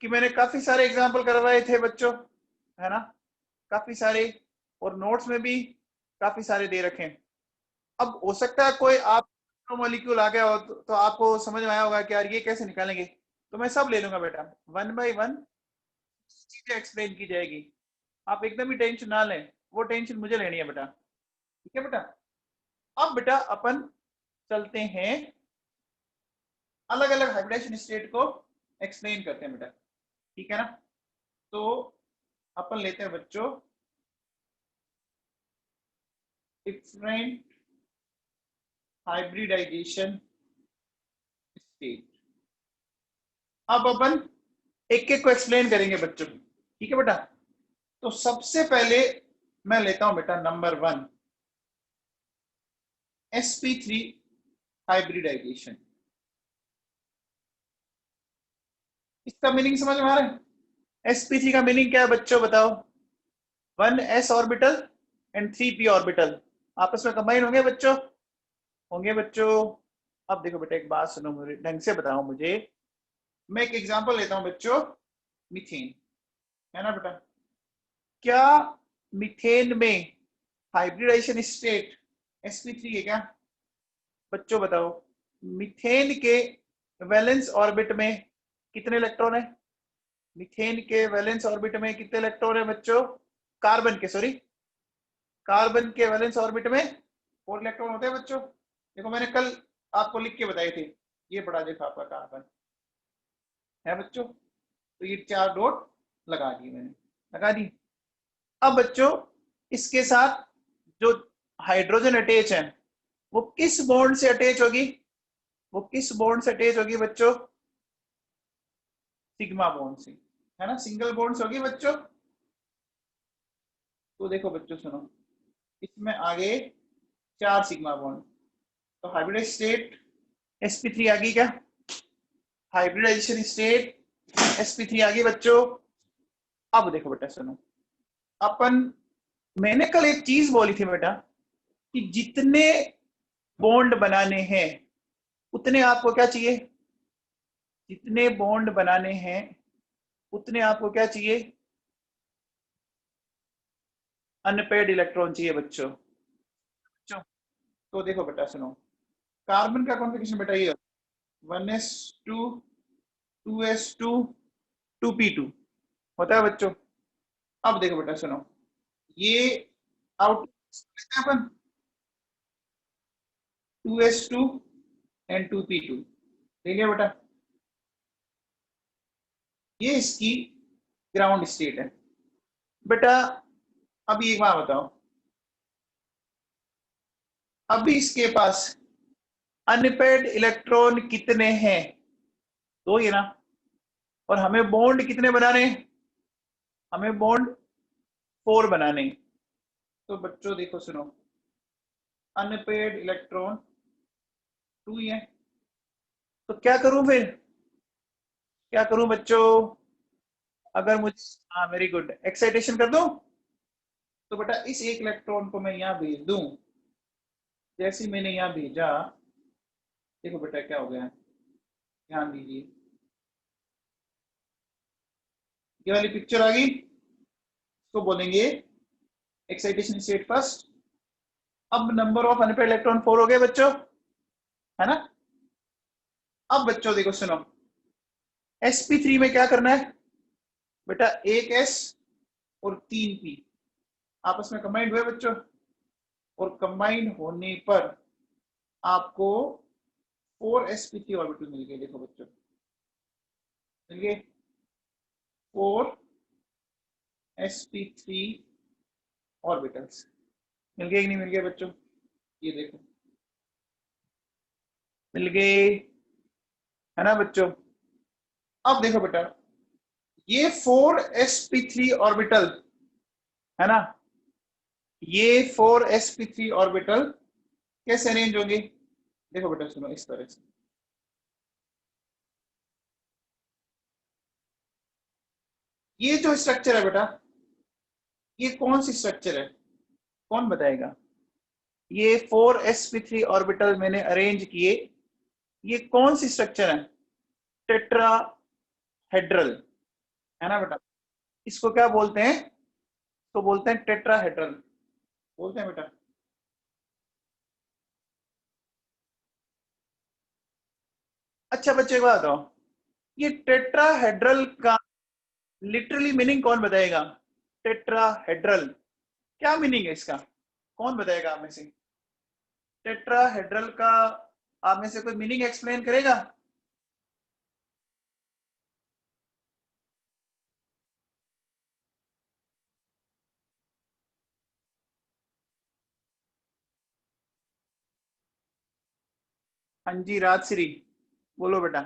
क्योंकि मैंने काफी सारे एग्जाम्पल करवाए थे बच्चों, है ना, काफी सारे, और नोट्स में भी काफी सारे दे रखे हैं। अब हो सकता है कोई आप मॉलिक्यूल आ गया हो तो आपको समझ में आया होगा कि यार ये कैसे निकालेंगे, तो मैं सब ले लूंगा बेटा, 1 by 1 चीजें एक्सप्लेन की जाएगी। आप एकदम ही टेंशन ना लें, वो टेंशन मुझे लेनी है बेटा, ठीक है बेटा। अब बेटा अपन चलते हैं अलग अलग हाइब्रिडाइजेशन स्टेट को एक्सप्लेन करते हैं बेटा, ठीक है ना। तो अपन लेते हैं बच्चों डिफरेंट हाइब्रिडाइजेशन स्टेट। अब अपन एक एक को एक्सप्लेन करेंगे बच्चों, ठीक है बेटा। तो सबसे पहले मैं लेता हूं बेटा नंबर 1, sp3 हाइब्रिडाइजेशन। इसका मीनिंग समझ में आ रहा है? sp3 का मीनिंग क्या है बच्चों बताओ? 1s orbital and 3p orbital आपस में कंबाइन होंगे बच्चों, होंगे बच्चों। अब देखो बेटा एक बात सुनो, मुझे ढंग से बताओ मुझे। मैं एक एग्जांपल लेता हूं बच्चों, मीथेन, है ना बेटा। क्या मीथेन में हाइब्रिडाइजेशन स्टेट sp3 है क्या बच्चों बताओ? मीथेन के वैलेंस ऑर्बिट में कितने इलेक्ट्रॉन है? मीथेन के वैलेंस ऑर्बिट में कितने इलेक्ट्रॉन है बच्चों? कार्बन के, सॉरी, कार्बन के वैलेंस ऑर्बिट में 4 इलेक्ट्रॉन होते हैं बच्चों। देखो मैंने कल आपको लिख के बताए थे, ये पढ़ा देखो आपका कार्बन है बच्चों। तो ये 4 डॉट लगा दिए मैंने, लगा दी। अब बच्चों इसके साथ जो हाइड्रोजन अटैच है वो किस बॉन्ड से अटैच होगी? वो किस बॉन्ड से अटैच होगी बच्चों? सिग्मा बॉन्ड से, है ना, सिंगल बॉन्ड से होगी बच्चों। तो देखो बच्चों सुनो, इसमें आगे 4 सिग्मा बॉन्ड, तो हाइब्रिडाइज स्टेट sp3 आ गई क्या? हाइब्रिडाइजेशन स्टेट sp3 आ गई बच्चों। अब देखो बेटा सुनो, अपन, मैंने कल एक चीज बोली थी बेटा कि जितने बॉन्ड बनाने हैं उतने आपको क्या चाहिए? जितने बॉन्ड बनाने हैं उतने आपको क्या चाहिए? अनपेड इलेक्ट्रॉन चाहिए बच्चों। तो देखो बेटा सुनो, कार्बन का कॉन्फ़िगरेशन बेटा ये 1s2 2s2 2p2 होता है बच्चों। अब देखो बेटा सुनो, ये out upon 2s2 and 2p2 ले लिया बेटा, ये इसकी ग्राउंड स्टेट है बेटा। अभी एक बात बताओ, अभी इसके पास अनपेड इलेक्ट्रॉन कितने हैं? तो ये ना, और हमें बॉन्ड कितने बनाने? हमें बॉन्ड 4 बनाने। तो बच्चों देखो सुनो, अनपेड इलेक्ट्रॉन 2 ही है, तो क्या करूं फिर? क्या करूं बच्चों? अगर मुझे, हाँ वेरी गुड, एक्साइटेशन कर दूं, तो बेटा इस एक इलेक्ट्रॉन को मैं यहां भेज दूं। जैसे मैंने यहां भेजा, देखो बेटा क्या हो गया, ध्यान दीजिए, ये वाली पिक्चर आ गई, इसको बोलेंगे एक्साइटेशन स्टेट फर्स्ट। अब नंबर ऑफ अनपेड इलेक्ट्रॉन 4 हो गए बच्चों, है ना। अब बच्चों देखो सुनो, sp3 में क्या करना है बेटा? 1s और 3p आपस में कंबाइंड हुए बच्चों, और कंबाइंड होने पर आपको 4sp3 ऑर्बिटल मिल गए। देखो बच्चों मिल गए 4sp3 ऑर्बिटल्स, मिल गए कि नहीं मिल गए बच्चों? ये देखो मिल गए, है ना बच्चों। अब देखो बेटा, ये 4sp3 ऑर्बिटल, है ना, ये 4sp3 ऑर्बिटल कैसे अरेंज होंगे? देखो बेटा सुनो, इस तरह से, ये जो स्ट्रक्चर है बेटा, ये कौन सी स्ट्रक्चर है? कौन बताएगा? ये 4sp3 ऑर्बिटल मैंने अरेंज किए, ये कौन सी स्ट्रक्चर है? टेट्राहेड्रल, है ना बेटा। इसको क्या बोलते हैं, तो बोलते हैं टेट्राहेड्रल, बोलते हैं बेटा। अच्छा बच्चे एक बात बताओ, ये टेट्राहेड्रल का लिटरली मीनिंग कौन बताएगा? टेट्राहेड्रल क्या मीनिंग है इसका, कौन बताएगा आप में से? टेट्राहेड्रल का आप में से कोई मीनिंग एक्सप्लेन करेगा? हाँ जी राजश्री, बोलो बेटा।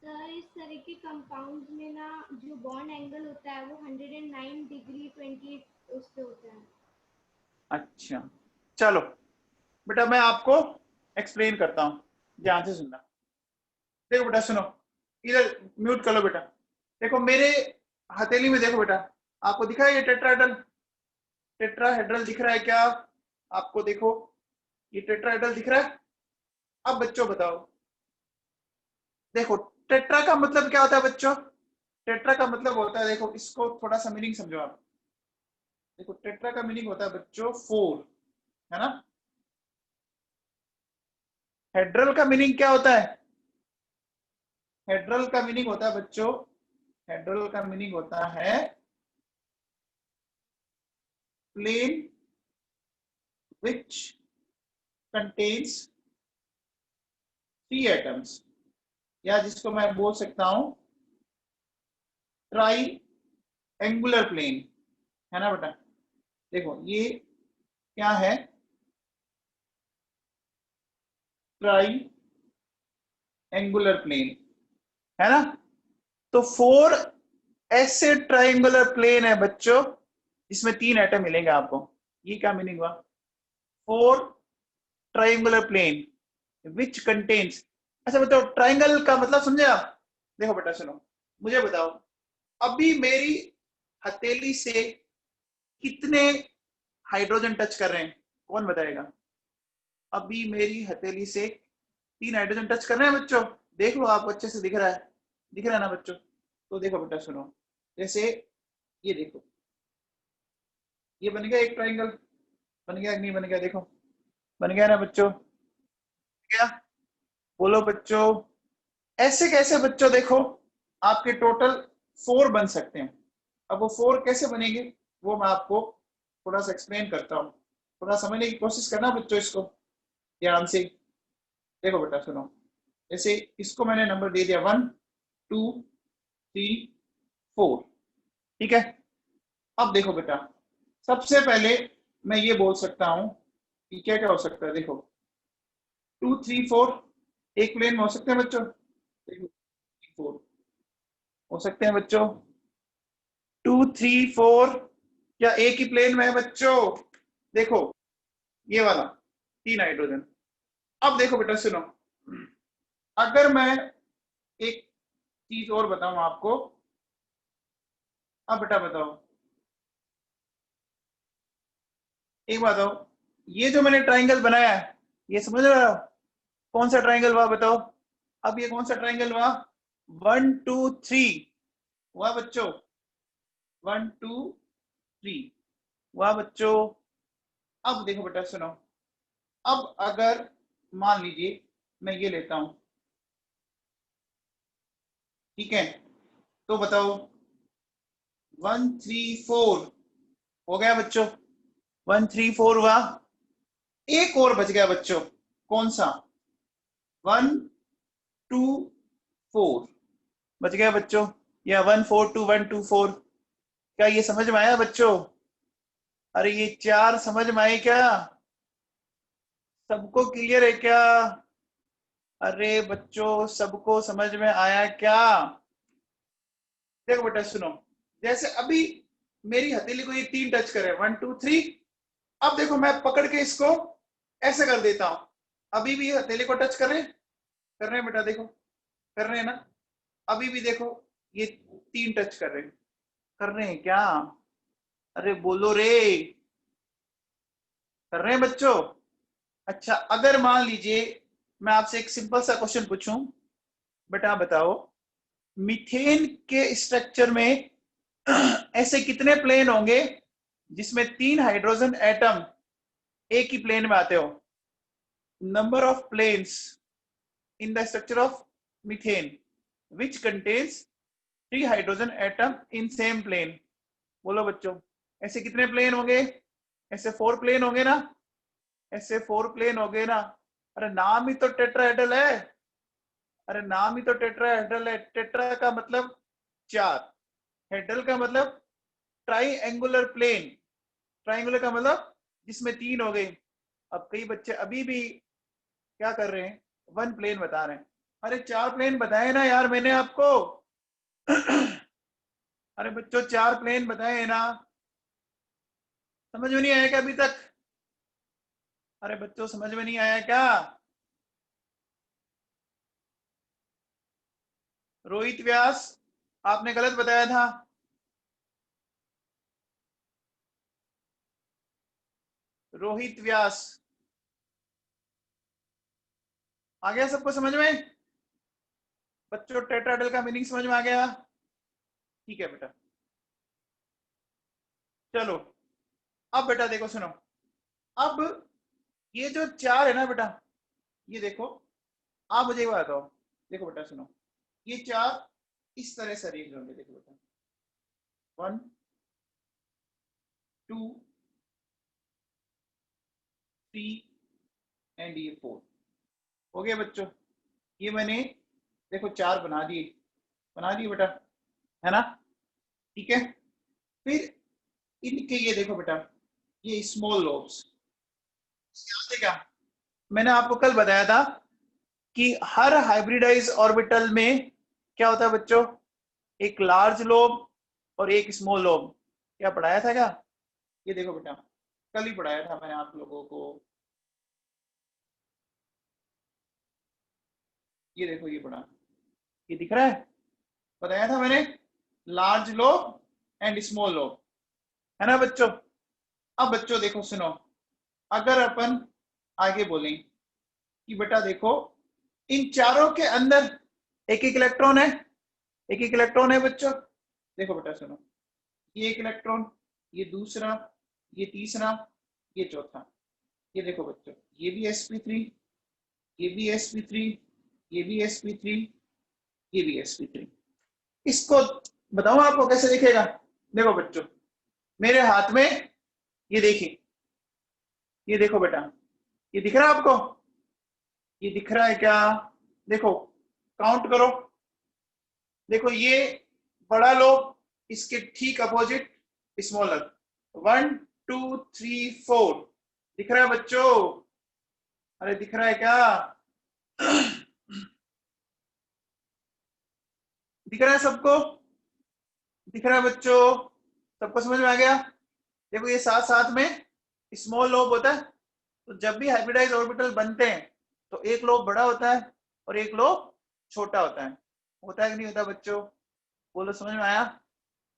सर इस तरह के कंपाउंड में ना जो बॉन्ड एंगल होता है वो 109 डिग्री 28 उस पे होता है। अच्छा चलो बेटा, मैं आपको एक्सप्लेन करता हूँ, ध्यान से सुनना। देखो बेटा सुनो, इधर म्यूट कर लो बेटा। देखो मेरे हथेली में देखो बेटा, आपको दिखा है ये टेट्राहेड्रल, टेट्राहेड्रल दिख रहा है क्या आपको? देखो ये टेट्राहेड्रल दिख रहा है। अब बच्चों बताओ, देखो टेट्रा का मतलब क्या होता है बच्चों? टेट्रा का मतलब होता है, देखो इसको थोड़ा सा मीनिंग समझो आप। देखो टेट्रा का मीनिंग होता है बच्चों फोर, है ना। हेड्रल का मीनिंग क्या होता है? हेड्रल का मीनिंग होता है बच्चों, हेड्रल का मीनिंग होता है plane which contains three atoms, या जिसको मैं बोल सकता हूं ट्राई एंगुलर प्लेन, है ना बेटा। देखो ये क्या है, ट्राई एंगुलर प्लेन, है ना। तो फोर ऐसे ट्राइंगुलर प्लेन है बच्चों, इसमें तीन एटम मिलेंगे आपको। ये क्या मीनिंग हुआ? Four triangular plane which contains. अच्छा बताओ ट्राइंगल का मतलब समझे आप? देखो बेटा सुनो, मुझे बताओ, अभी मेरी हथेली से कितने हाइड्रोजन टच कर रहे हैं, कौन बताएगा? अभी मेरी हथेली से तीन हाइड्रोजन टच कर रहे हैं बच्चों, देख लो आपको अच्छे से दिख रहा है, दिख रहा है ना बच्चों? तो देखो बेटा सुनो, जैसे ये देखो, ये बन गया एक ट्राइंगल, बन गया कि नहीं बन गया? देखो बन गया ना बच्चों, क्या बोलो बच्चों? ऐसे कैसे बच्चों, देखो आपके टोटल फोर बन सकते हैं। अब वो फोर कैसे बनेंगे वो मैं आपको थोड़ा सा एक्सप्लेन करता हूँ, थोड़ा समझने की कोशिश करना बच्चों इसको ध्यान से। देखो बेटा सुनो, जैसे इसको मैंने नंबर दे दिया 1 2 3 4, ठीक है। अब देखो बेटा, सबसे पहले मैं ये बोल सकता हूं कि क्या क्या हो सकता है। देखो 2 3 4 एक प्लेन में हो सकते हैं बच्चों, देखो 4 हो सकते हैं बच्चों, 2 3 4 क्या एक ही प्लेन में है बच्चों? देखो ये वाला तीन हाइड्रोजन। अब देखो बेटा सुनो, अगर मैं एक चीज और बताऊं आपको, अब बेटा बताओ, एक बात बताओ, ये जो मैंने ट्राइंगल बनाया है, ये समझ रहे हो कौन सा ट्राइंगल हुआ बताओ? अब ये कौन सा ट्राइंगल हुआ? 1 2 3 हुआ बच्चों, 1 2 3 हुआ बच्चों। अब देखो बेटा सुनो, अब अगर मान लीजिए मैं ये लेता हूं, ठीक है, तो बताओ 1 3 4 हो गया बच्चों, 1 3 4 हुआ। एक और बच गया बच्चों, कौन सा? 1 2 4 बच गया बच्चों, या 1 4 2 1 2 4। क्या ये समझ में आया बच्चों? अरे ये चार समझ में आए क्या? सबको क्लियर है क्या? अरे बच्चों सबको समझ में आया क्या? देखो बेटा सुनो, जैसे अभी मेरी हथेली को ये तीन टच करे 1 2 3। अब देखो मैं पकड़ के इसको ऐसे कर देता हूं, अभी भी हथेली को टच कर रहे हैं बेटा, देखो कर रहे हैं ना। अभी भी देखो ये तीन टच कर रहे हैं क्या? अरे बोलो रे, कर रहे हैं बच्चों? अच्छा अगर मान लीजिए मैं आपसे एक सिंपल सा क्वेश्चन पूछूं, बेटा बताओ, मीथेन के स्ट्रक्चर में ऐसे कितने प्लेन होंगे जिसमें 3 हाइड्रोजन एटम एक ही प्लेन में आते हो? Number of planes in the structure of methane which contains 3 hydrogen atom in same plane. बोलो बच्चों, ऐसे कितने प्लेन होंगे? ऐसे 4 प्लेन होंगे ना? ऐसे 4 प्लेन होंगे ना? अरे नाम ही तो टेट्राहेड्रल है। अरे नाम ही तो टेट्राहेड्रल है। टेट्रा का मतलब 4, हेड्रल का मतलब ट्राइएंगुलर प्लेन, ट्राइंगुलर का मतलब जिसमें 3 हो गए। अब कई बच्चे अभी भी क्या कर रहे हैं, 1 प्लेन बता रहे हैं। अरे 4 प्लेन बताए ना यार मैंने आपको। अरे बच्चों 4 प्लेन बताए ना, समझ में नहीं आया क्या अभी तक? अरे बच्चों समझ में नहीं आया क्या? रोहित व्यास, आपने गलत बताया था। रोहित व्यास, आ गया सबको समझ में? बच्चों टेट्राहेड्रल का मीनिंग समझ में आ गया? ठीक है बेटा, चलो अब बेटा देखो सुनो। अब ये जो 4 है ना बेटा, ये देखो, आप मुझे एक बात बताओ। देखो बेटा सुनो, ये 4 इस तरह से अरेंज होंगे। देखो बेटा, 1 2 3 एंड ये 4 हो गया बच्चों। ये मैंने देखो 4 बना दिए बेटा, है ना? ठीक है। फिर इनके ये देखो बेटा, ये स्मॉल लोब्स क्या, मैंने आपको कल बताया था कि हर हाइब्रिडाइज ऑर्बिटल में क्या होता है बच्चों, एक लार्ज लोब और एक स्मॉल लोब। क्या पढ़ाया था क्या? ये देखो बेटा, कल ही पढ़ाया था मैंने आप लोगों को। ये देखो, ये पढ़ा, ये दिख रहा है, बताया था मैंने, large lobe and small lobe, है ना बच्चों? अब बच्चों देखो सुनो, अगर अपन आगे बोलें कि बेटा देखो, इन चारों के अंदर एक एक इलेक्ट्रॉन है, एक एक इलेक्ट्रॉन है बच्चों। देखो बेटा सुनो, ये एक इलेक्ट्रॉन, ये दूसरा, ये तीसरा, ये चौथा। ये देखो बच्चों, ये भी sp3, ये भी sp3, ये भी sp3, ये भी sp3। इसको बताऊं आपको कैसे दिखेगा? देखो बच्चों, मेरे हाथ में ये देखिए, ये देखो बेटा, ये दिख रहा है आपको? ये दिख रहा है क्या? देखो, काउंट करो। देखो ये बड़ा लोब, इसके ठीक अपोजिट स्मॉलर, 1 2 3 4। दिख रहा है बच्चों? अरे दिख रहा है क्या? दिख रहा है सबको? दिख रहा है बच्चों? सबको समझ में आ गया? देखो ये साथ साथ में स्मॉल लोब होता है। तो जब भी हाइब्रिडाइज ऑर्बिटल बनते हैं तो एक लोब बड़ा होता है और एक लोब छोटा होता है कि नहीं होता बच्चों? बोलो, समझ में आया?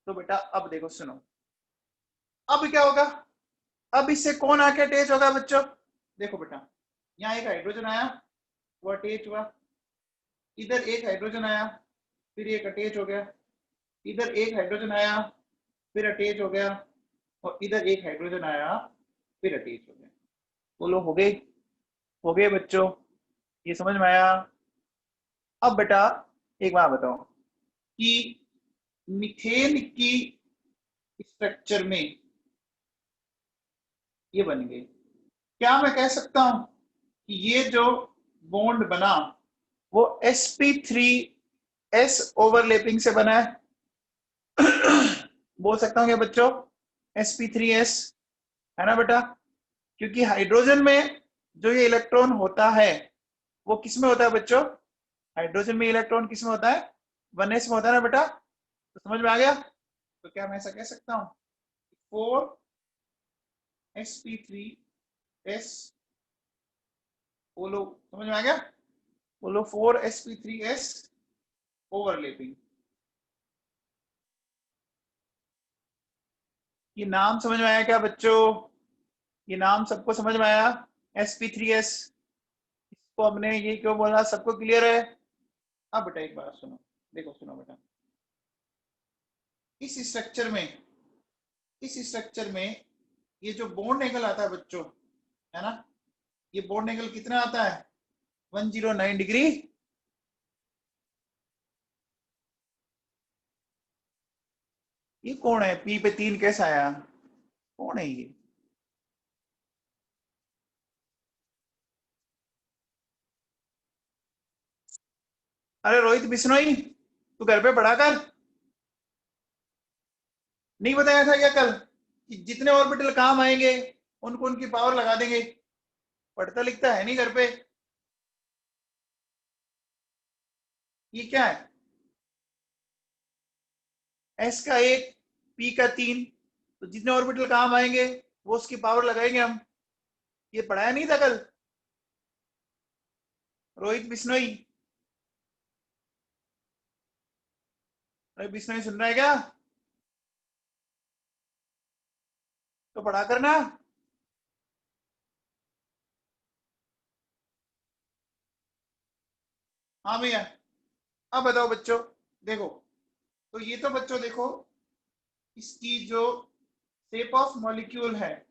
तो बेटा अब देखो सुनो, अब क्या होगा? अब इससे कौन आके अटैच होगा बच्चों? देखो बेटा, यहाँ एक हाइड्रोजन आया, वो अटैच हुआ, इधर एक हाइड्रोजन आया, फिर एक अटैच हो गया, इधर एक हाइड्रोजन आया, फिर अटैच हो गया, और इधर एक हाइड्रोजन आया, फिर अटैच हो गया। बोलो हो गए? हो गए बच्चों? ये समझ में आया? अब बेटा एक बात बताओ कि मीथेन की स्ट्रक्चर में ये बन गई, क्या मैं कह सकता हूं कि ये जो बॉन्ड बना वो sp3s ओवरलैपिंग से बना है? बोल सकता हूँ क्या बच्चों? sp3s, है ना बेटा? क्योंकि हाइड्रोजन में जो ये इलेक्ट्रॉन होता है वो किस में होता है बच्चों? हाइड्रोजन में इलेक्ट्रॉन किस में होता है? 1s में होता है ना बेटा? तो समझ में आ गया? तो क्या मैं ऐसा कह सकता हूँ 4sp3s, बोलो समझ में आ गया? बोलो 4sp3s ओवरलैपिंग। ये नाम समझ में आया क्या बच्चों? ये नाम सबको समझ में आया? sp3s, इसको हमने ये क्यों बोला, सबको क्लियर है? अब बेटा एक बात सुनो, देखो सुनो बेटा, इस स्ट्रक्चर में ये जो बॉन्ड एंगल आता है बच्चों, है ना, ये बॉन्ड एंगल कितना आता है? 109 डिग्री। ये कौन है? पी पे 3 कैसा आया? कौन है ये? अरे रोहित बिश्नोई, तू घर पे पढ़ा कर। नहीं बताया था क्या कल कि जितने ऑर्बिटल काम आएंगे उनको उनकी पावर लगा देंगे? पढ़ता लिखता है नहीं घर पे। ये क्या है? एस का 1, पी का 3, तो जितने ऑर्बिटल काम आएंगे वो उसकी पावर लगाएंगे हम। ये पढ़ाया नहीं था कल? रोहित बिश्नोई, अरे बिश्नोई सुन रहा है क्या? तो पढ़ा करना। हाँ भैया। अब बताओ बच्चों, देखो, तो ये तो बच्चों देखो, इसकी जो शेप ऑफ मॉलिक्यूल है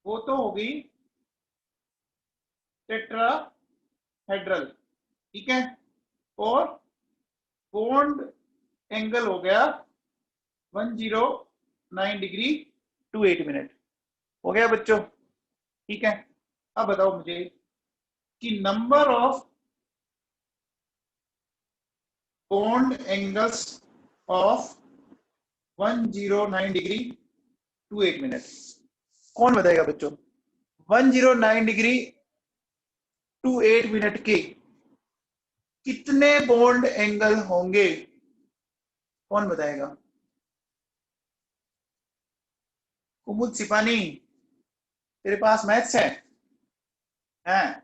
वो तो हो गई टेट्राहेड्रल, ठीक है, और बॉन्ड एंगल हो गया 109 डिग्री 28 मिनट। हो गया बच्चों? ठीक है। अब बताओ मुझे कि number of bond angles of 109 degree 28 minute कौन बताएगा बच्चों? 109 डिग्री 28 मिनट के कितने बॉन्ड एंगल होंगे? कौन बताएगा? कुमुद सिपानी, तेरे पास मैथ्स है? हैं?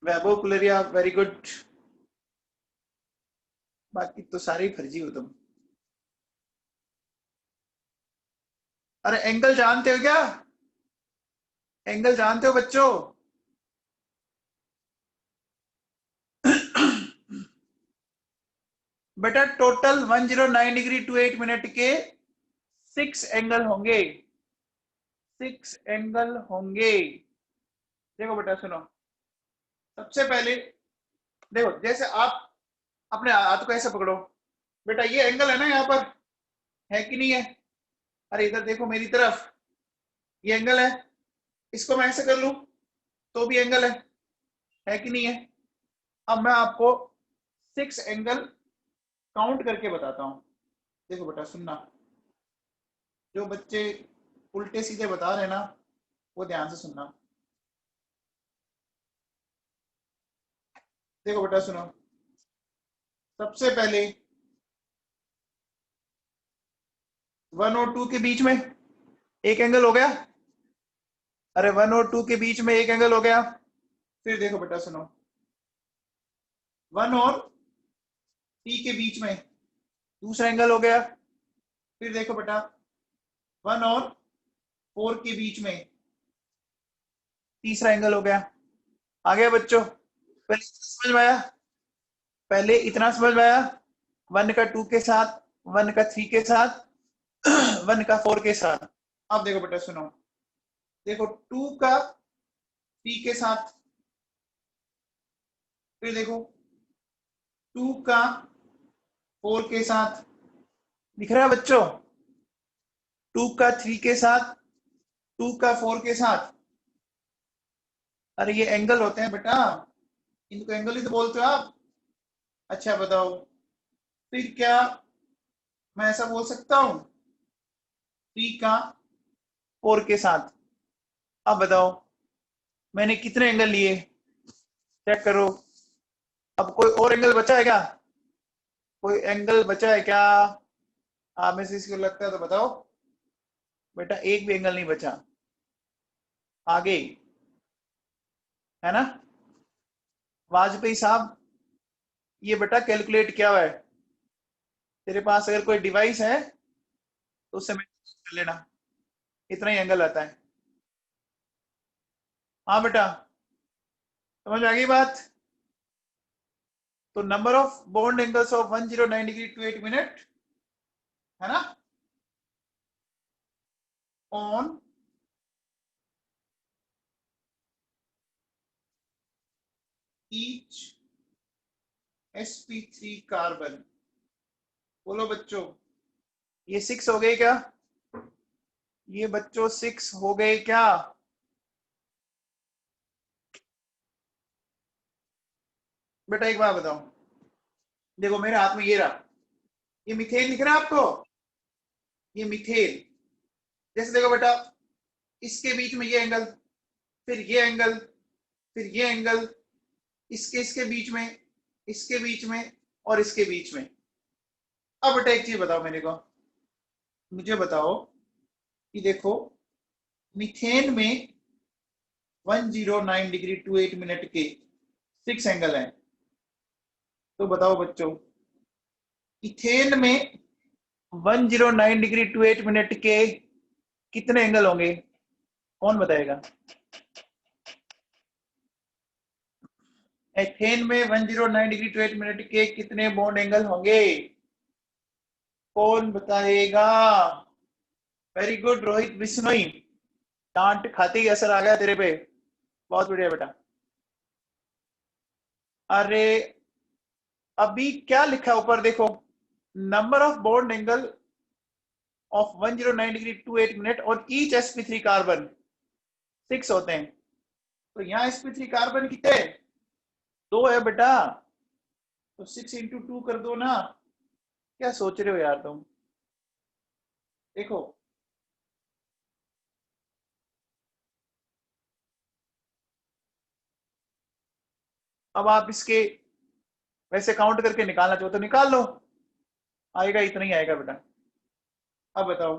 वैभव कुलरिया, वेरी गुड। बाकी तो सारे ही फर्जी हो तुम। अरे एंगल जानते हो क्या? एंगल जानते हो बच्चों? बेटा टोटल 109 डिग्री 28 मिनट के 6 एंगल होंगे। 6 एंगल होंगे। देखो बेटा सुनो, सबसे पहले देखो, जैसे आप अपने हाथ को ऐसे पकड़ो, बेटा ये एंगल है ना यहाँ पर, है कि नहीं है? अरे इधर देखो मेरी तरफ, ये एंगल है। इसको मैं ऐसे कर लूं तो भी एंगल है कि नहीं है? अब मैं आपको 6 एंगल काउंट करके बताता हूं। देखो बेटा सुनना, जो बच्चे उल्टे सीधे बता रहे ना वो ध्यान से सुनना। देखो बेटा सुनो, सबसे पहले 1 और 2 के बीच में एक एंगल हो गया। अरे 1 और 2 के बीच में एक एंगल हो गया। फिर देखो बेटा सुनो, 1 और 3 के बीच में दूसरा एंगल हो गया। फिर देखो बेटा 1 और 4 के बीच में तीसरा एंगल हो गया। आ गया बच्चों? पहले समझ में आया? पहले इतना समझ में आया, 1 का 2 के साथ, 1 का 3 के साथ, 1 का 4 के साथ। अब देखो बेटा सुनो, देखो 2 का 3 के साथ, फिर देखो 2 का 4 के साथ। दिख रहा है बच्चों? 2 का 3 के साथ, 2 का 4 के साथ। अरे ये एंगल होते हैं बेटा, इनको एंगल ही तो बोलते हो आप। अच्छा बताओ, फिर क्या मैं ऐसा बोल सकता हूं 3 का 4 के साथ? अब बताओ मैंने कितने एंगल लिए? चेक करो। अब कोई और एंगल बचा है क्या? कोई एंगल बचा है क्या? आप में से किसी को लगता है तो बताओ। बेटा एक भी एंगल नहीं बचा। आगे, है ना? वाजपेयी साहब, ये बेटा कैलकुलेट किया हुआ है। तेरे पास अगर कोई डिवाइस है तो उससे मैच कर लेना, इतना ही एंगल आता है। हाँ बेटा, समझ आ गई बात? तो number of bond angles of 109 degree two 8 minute है ना ऑन ईच sp3 कार्बन। बोलो बच्चों, ये 6 हो गए क्या? ये बच्चों 6 हो गए क्या? बेटा एक बात बताओ, देखो मेरे हाथ में ये रहा, ये मीथेन लिख रहा है आपको, ये मीथेन। जैसे देखो बेटा, इसके बीच में ये एंगल, फिर ये एंगल, फिर ये एंगल, इसके बीच में, इसके बीच में और इसके बीच में। अब बेटा एक चीज बताओ मेरे को, मुझे बताओ कि देखो मीथेन में 109 डिग्री टू 8 मिनट के 6 एंगल हैं। तो बताओ बच्चों, इथेन में 109 डिग्री टू 8 मिनट के कितने एंगल होंगे? कौन बताएगा? एथेन में 109 डिग्री टू 8 मिनट के कितने बॉन्ड एंगल होंगे? कौन बताएगा? वेरी गुड रोहित बिश्नोई, डांट खाते ही असर आ गया तेरे पे, बहुत बढ़िया बेटा। अरे अभी क्या लिखा है ऊपर देखो, number of bond angle of 109 degree two 8 minute और ईच sp3 कार्बन 6 होते हैं। तो यहाँ sp3 कार्बन कितने? 2 है बेटा, तो 6 इंटू 2 कर दो ना। क्या सोच रहे हो यार तुम? देखो अब आप इसके वैसे काउंट करके निकालना चाहो तो निकाल लो, आएगा इतना ही आएगा बेटा। अब बताओ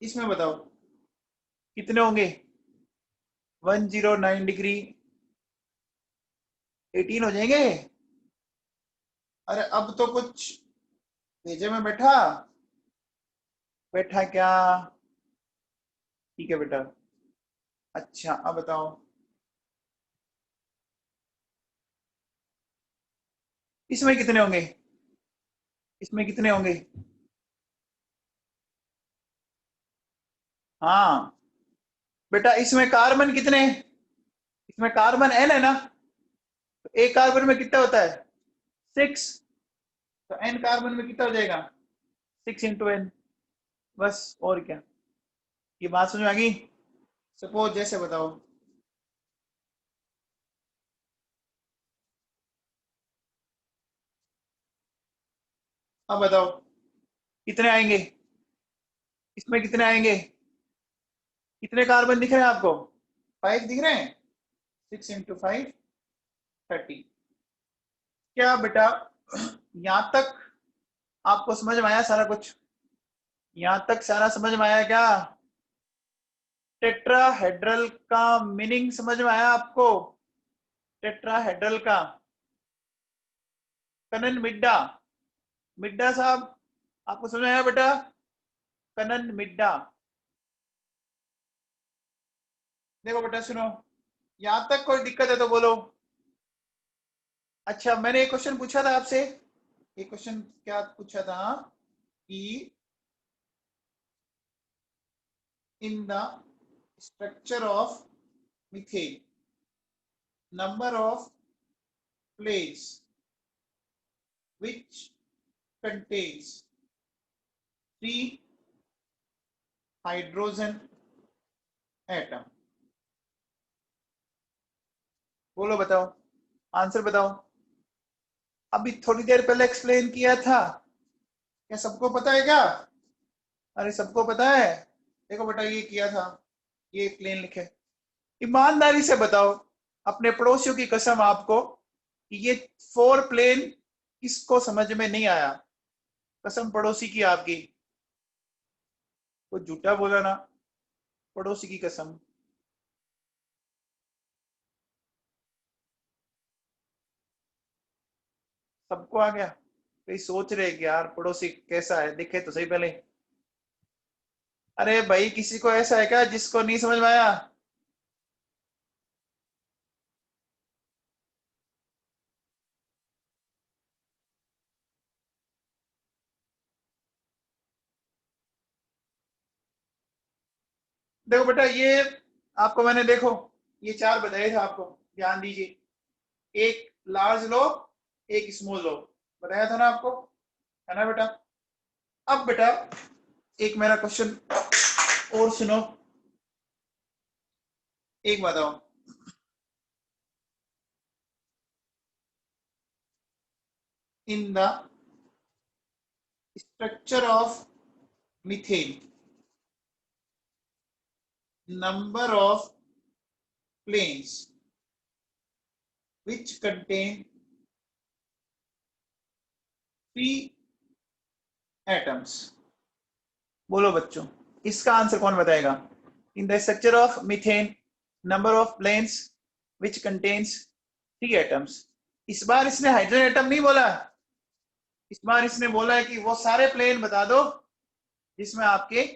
इसमें बताओ कितने होंगे? 109 डिग्री 18 हो जाएंगे। अरे अब तो कुछ भेजे में बैठा बैठा क्या? ठीक है बेटा। अच्छा अब बताओ इसमें कितने होंगे? इसमें कितने होंगे? हाँ बेटा, इसमें कार्बन कितने? इसमें कार्बन n है ना, तो एक कार्बन में कितना होता है? 6, तो n कार्बन में कितना हो जाएगा? 6 इंटू एन, बस और क्या। ये बात समझ में आ गई? सपोज जैसे बताओ, अब बताओ कितने आएंगे? इसमें कितने आएंगे? कितने कार्बन दिख रहे हैं आपको? 5 दिख रहे हैं। 6 इंटू 5 30। क्या बेटा यहां तक आपको समझ में आया सारा कुछ? यहां तक सारा समझ में आया क्या? टेट्राहेड्रल का मीनिंग समझ में आया आपको? टेट्राहेड्रल का कनन मिड्डा, मिड्डा साहब आपको समझ में आया बेटा? कनन मिड्डा। देखो बेटा सुनो, यहां तक कोई दिक्कत है तो बोलो। अच्छा मैंने एक क्वेश्चन पूछा था आपसे, एक क्वेश्चन क्या पूछा था कि इन the structure of methane number of place which contains 3 hydrogen atom। बोलो बताओ, आंसर बताओ। अभी थोड़ी देर पहले एक्सप्लेन किया था, क्या सबको पता है क्या? अरे सबको पता है। देखो बेटा ये किया था, ये प्लेन लिखे। ईमानदारी से बताओ, अपने पड़ोसियों की कसम आपको, कि ये 4 प्लेन किसको समझ में नहीं आया? कसम पड़ोसी की आपकी, कोई झूठा बोला ना, पड़ोसी की कसम। सबको आ गया? कई सोच रहे कि यार पड़ोसी कैसा है, दिखे तो सही पहले। अरे भाई किसी को ऐसा है क्या जिसको नहीं समझ में आया? देखो बेटा, ये आपको मैंने देखो ये 4 बताए थे आपको, ध्यान दीजिए। एक लार्ज लो, एक स्मॉल लो, बताया था ना आपको, है ना बेटा। अब बेटा एक मेरा क्वेश्चन और सुनो, एक बताओ, इन the structure of methane number of planes which contain 3 atoms, बोलो बच्चों, इसका आंसर कौन बताएगा। In the structure of methane number of planes which contains 3 atoms. इस बार इसने हाइड्रोजन एटम नहीं बोला, इस बार इसने बोला है कि वो सारे प्लेन बता दो जिसमें आपके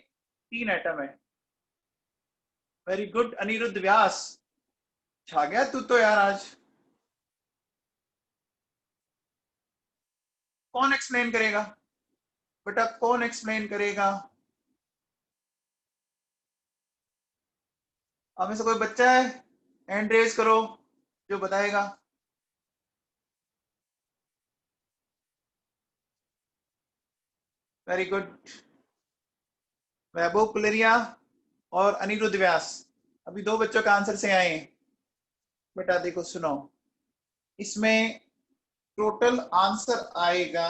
3 एटम है। वेरी गुड अनिरुद्ध व्यास, छा गया तू तो यार आज। कौन एक्सप्लेन करेगा बेटा, कौन एक्सप्लेन करेगा। अब में से कोई बच्चा है, हैंड रेज करो जो बताएगा। वेरी गुड, वैभव कुलरिया और अनिरुद्ध व्यास, अभी 2 बच्चों का आंसर से आए हैं। बेटा देखो सुनो, इसमें टोटल आंसर आएगा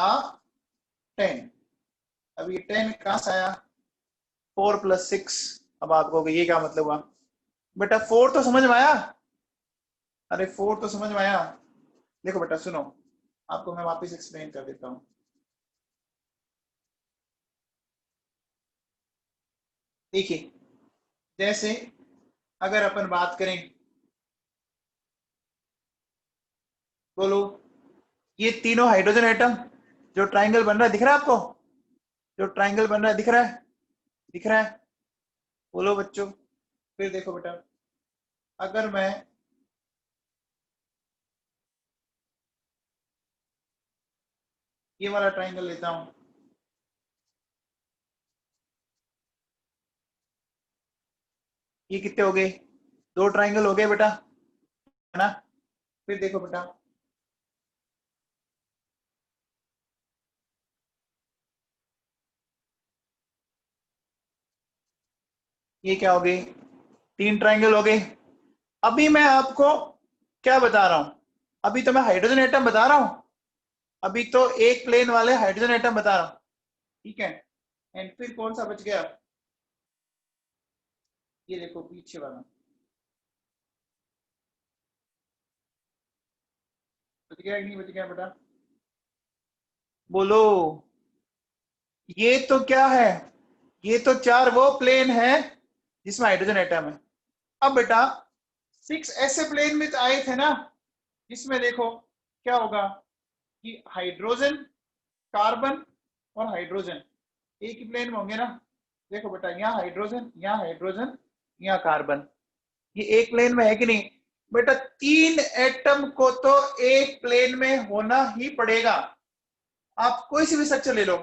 10। अब ये 10 कहां से आया, 4 + 6। अब आप कहोगे ये क्या मतलब हुआ बेटा, 4 तो समझ में आया, अरे 4 तो समझ में आया। देखो बेटा सुनो, आपको मैं वापस एक्सप्लेन कर देता हूं। देखिए, जैसे अगर अपन बात करें, बोलो, ये तीनों हाइड्रोजन एटम, जो ट्राइंगल बन रहा है दिख रहा है आपको, जो ट्राइंगल बन रहा है दिख रहा है, दिख रहा है, बोलो बच्चों। फिर देखो बेटा, अगर मैं ये वाला ट्राइंगल लेता हूं, ये कितने हो गए, 2 ट्राइंगल हो गए बेटा, है ना। फिर देखो बेटा, ये क्या हो गए, 3 ट्राइंगल हो गए। अभी मैं आपको क्या बता रहा हूं, अभी तो मैं हाइड्रोजन एटम बता रहा हूं, अभी तो एक प्लेन वाले हाइड्रोजन एटम बता रहा हूं, ठीक है। एंड फिर कौन सा बच गया, ये देखो पीछे वाला, बच गया कि नहीं बच गया बेटा, बोलो। ये तो क्या है, ये तो 4 वो प्लेन है जिसमें हाइड्रोजन एटम है। अब बेटा 6 ऐसे प्लेन में आए थे ना, जिसमें देखो क्या होगा कि हाइड्रोजन, कार्बन और हाइड्रोजन एक ही प्लेन में होंगे ना। देखो बेटा, यहाँ हाइड्रोजन, यहाँ हाइड्रोजन, यहाँ कार्बन, ये एक प्लेन में है कि नहीं बेटा। 3 एटम को तो एक प्लेन में होना ही पड़ेगा। आप कोई सी भी स्ट्रक्चर ले लो,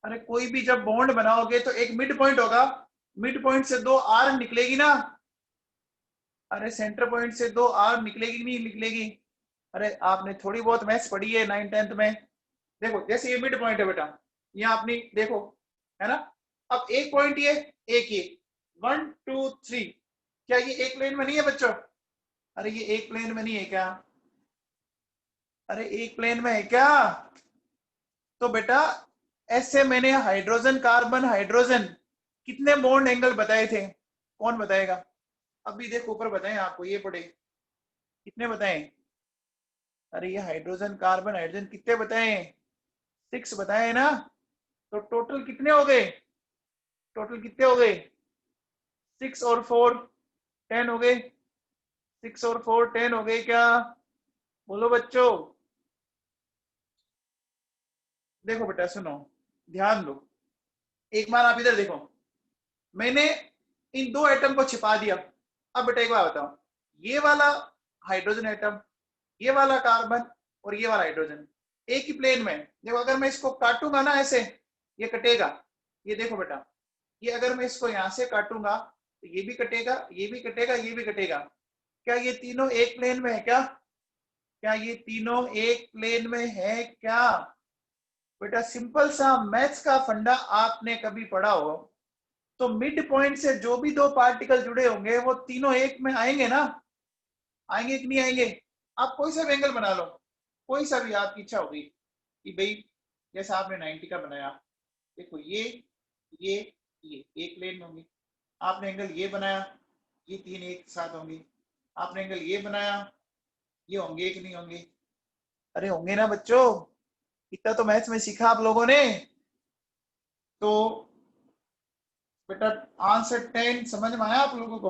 अरे कोई भी जब बॉन्ड बनाओगे तो एक मिड पॉइंट होगा, मिड पॉइंट से 2 आर्म निकलेगी ना, अरे सेंटर पॉइंट से 2 आर्म निकलेगी नहीं निकलेगी। अरे आपने थोड़ी बहुत मैथ्स पढ़ी है 9th 10th में। देखो जैसे ये मिड पॉइंट है बेटा, यहाँ आपने देखो, है ना। अब एक पॉइंट ये, एक ये, 1 2 3, क्या ये एक प्लेन में नहीं है बच्चों, अरे ये एक प्लेन में नहीं है क्या, अरे एक प्लेन में है क्या। तो बेटा ऐसे मैंने हाइड्रोजन कार्बन हाइड्रोजन कितने बॉन्ड एंगल बताए थे, कौन बताएगा। अभी देखो ऊपर बताएं आपको, ये पढ़े कितने बताएं, अरे ये हाइड्रोजन कार्बन हाइड्रोजन कितने बताएं, 6 बताए ना। तो टोटल कितने हो गए, टोटल कितने हो गए, 6 और 4 10 हो गए, 6 और 4 10 हो गए क्या, बोलो बच्चों। देखो बेटा सुनो, ध्यान दो, एक बार आप इधर देखो, मैंने इन 2 एटम को छिपा दिया। अब बेटा एक बार बताओ, ये वाला हाइड्रोजन एटम, ये वाला कार्बन और ये वाला हाइड्रोजन एक ही प्लेन में, देखो अगर मैं इसको काटूंगा ना ऐसे, ये कटेगा, ये देखो बेटा, ये अगर मैं इसको यहां से काटूंगा तो ये भी कटेगा, ये भी कटेगा, ये भी कटेगा। क्या ये तीनों एक प्लेन में है क्या? क्या ये तीनों एक प्लेन में है क्या? बेटा सिंपल सा मैथ्स का फंडा आपने कभी पढ़ा हो तो मिड पॉइंट से जो भी दो पार्टिकल जुड़े होंगे वो तीनों एक में आएंगे ना? आएंगे कि नहीं आएंगे? आप कोई सा भी एंगल बना लो, कोई सा भी आपकी इच्छा होगी कि भाई जैसा आपने 90 का बनाया, देखो ये ये एक प्लेन में होंगे। आपने एंगल ये बनाया, ये तीन एक साथ होंगे। आपने एंगल ये बनाया, ये होंगे कि नहीं होंगे? अरे होंगे ना बच्चों, इतना तो मैथ्स में सीखा आप लोगों ने। तो बेटा आंसर 10 समझ में आया आप लोगों को?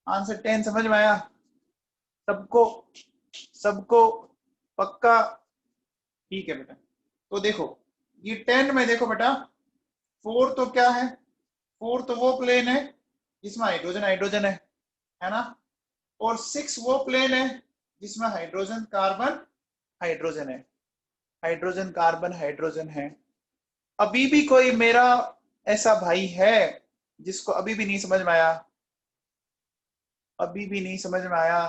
आंसर 10 समझ में आया सबको? सबको पक्का? ठीक है बेटा। तो देखो ये 10 में देखो बेटा 4 तो क्या है? 4 तो वो प्लेन है जिसमें हाइड्रोजन हाइड्रोजन है ना? और 6 वो प्लेन है जिसमें हाइड्रोजन कार्बन हाइड्रोजन है, हाइड्रोजन कार्बन हाइड्रोजन है। अभी भी कोई मेरा ऐसा भाई है जिसको अभी भी नहीं समझ में आया? अभी भी नहीं समझ में आया?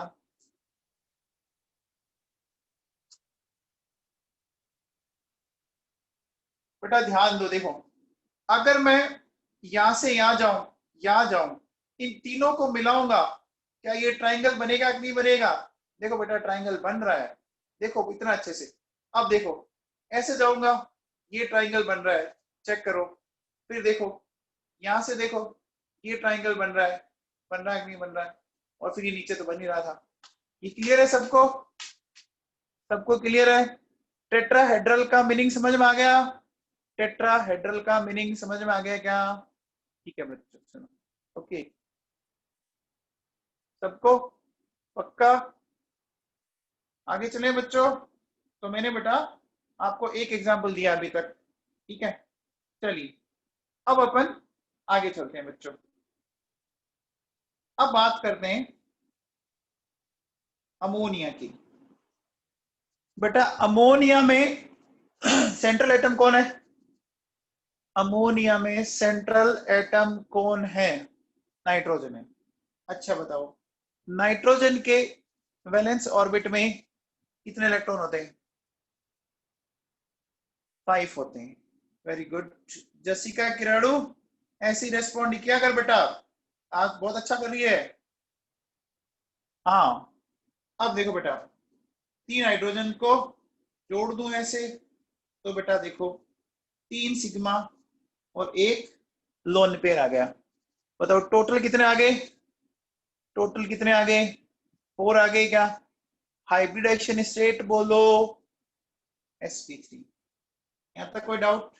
बेटा ध्यान दो, देखो अगर मैं यहां से यहां जाऊं, यहां जाऊं, इन तीनों को मिलाऊंगा, क्या ये ट्राइंगल बनेगा कि नहीं बनेगा? देखो बेटा ट्राइंगल बन रहा है, देखो इतना अच्छे से। अब देखो ऐसे जाऊंगा, ये ट्राइंगल बन रहा है, चेक करो। फिर देखो यहां से देखो, ये ट्राइंगल बन रहा है, बन रहा है कि नहीं बन रहा है? और फिर ये नीचे तो बन ही रहा था। ये क्लियर है सबको? सबको क्लियर है? टेट्राहेड्रल का मीनिंग समझ में आ गया? टेट्राहेड्रल का मीनिंग समझ में आ गया क्या? ठीक है बच्चों सुनो, ओके सबको पक्का? आगे चले बच्चों। तो मैंने बेटा आपको एक एग्जांपल दिया अभी तक, ठीक है? चलिए अब अपन आगे चलते हैं बच्चों। अब बात करते हैं अमोनिया की। बेटा अमोनिया में सेंट्रल एटम कौन है? अमोनिया में सेंट्रल एटम कौन है? नाइट्रोजन है। अच्छा बताओ नाइट्रोजन के वैलेंस ऑर्बिट में कितने इलेक्ट्रॉन होते हैं? 5 होते हैं। वेरी गुड जसिका किराड़ू, ऐसी रेस्पॉन्ड किया कर बेटा, आज बहुत अच्छा कर रही है। हाँ अब देखो बेटा 3 हाइड्रोजन को जोड़ दूं ऐसे, तो बेटा देखो 3 सिग्मा और एक लोन पेयर आ गया। बताओ टोटल कितने आ गए? टोटल कितने आ गए? 4 आ गए क्या? हाइब्रिडाइजेशन स्टेट बोलो sp3। यहां तक कोई डाउट?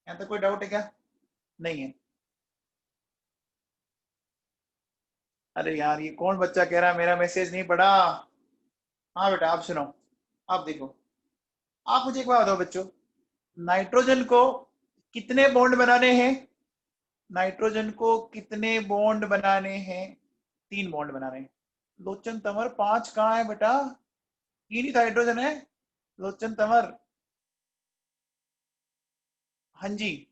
यहां तक कोई डाउट है क्या? नहीं है? अरे यार ये कौन बच्चा कह रहा है मेरा मैसेज नहीं पढ़ा? हाँ बेटा आप सुनो, आप देखो, आप मुझे एक बात बताओ बच्चों, नाइट्रोजन को कितने बॉन्ड बनाने हैं? नाइट्रोजन को कितने बॉन्ड बनाने हैं? 3 बॉन्ड बनाने हैं। लोचन तंवर 5 कहाँ है बेटा? 3 ही तो हाइड्रोजन है लोचन तंवर। हाँ जी।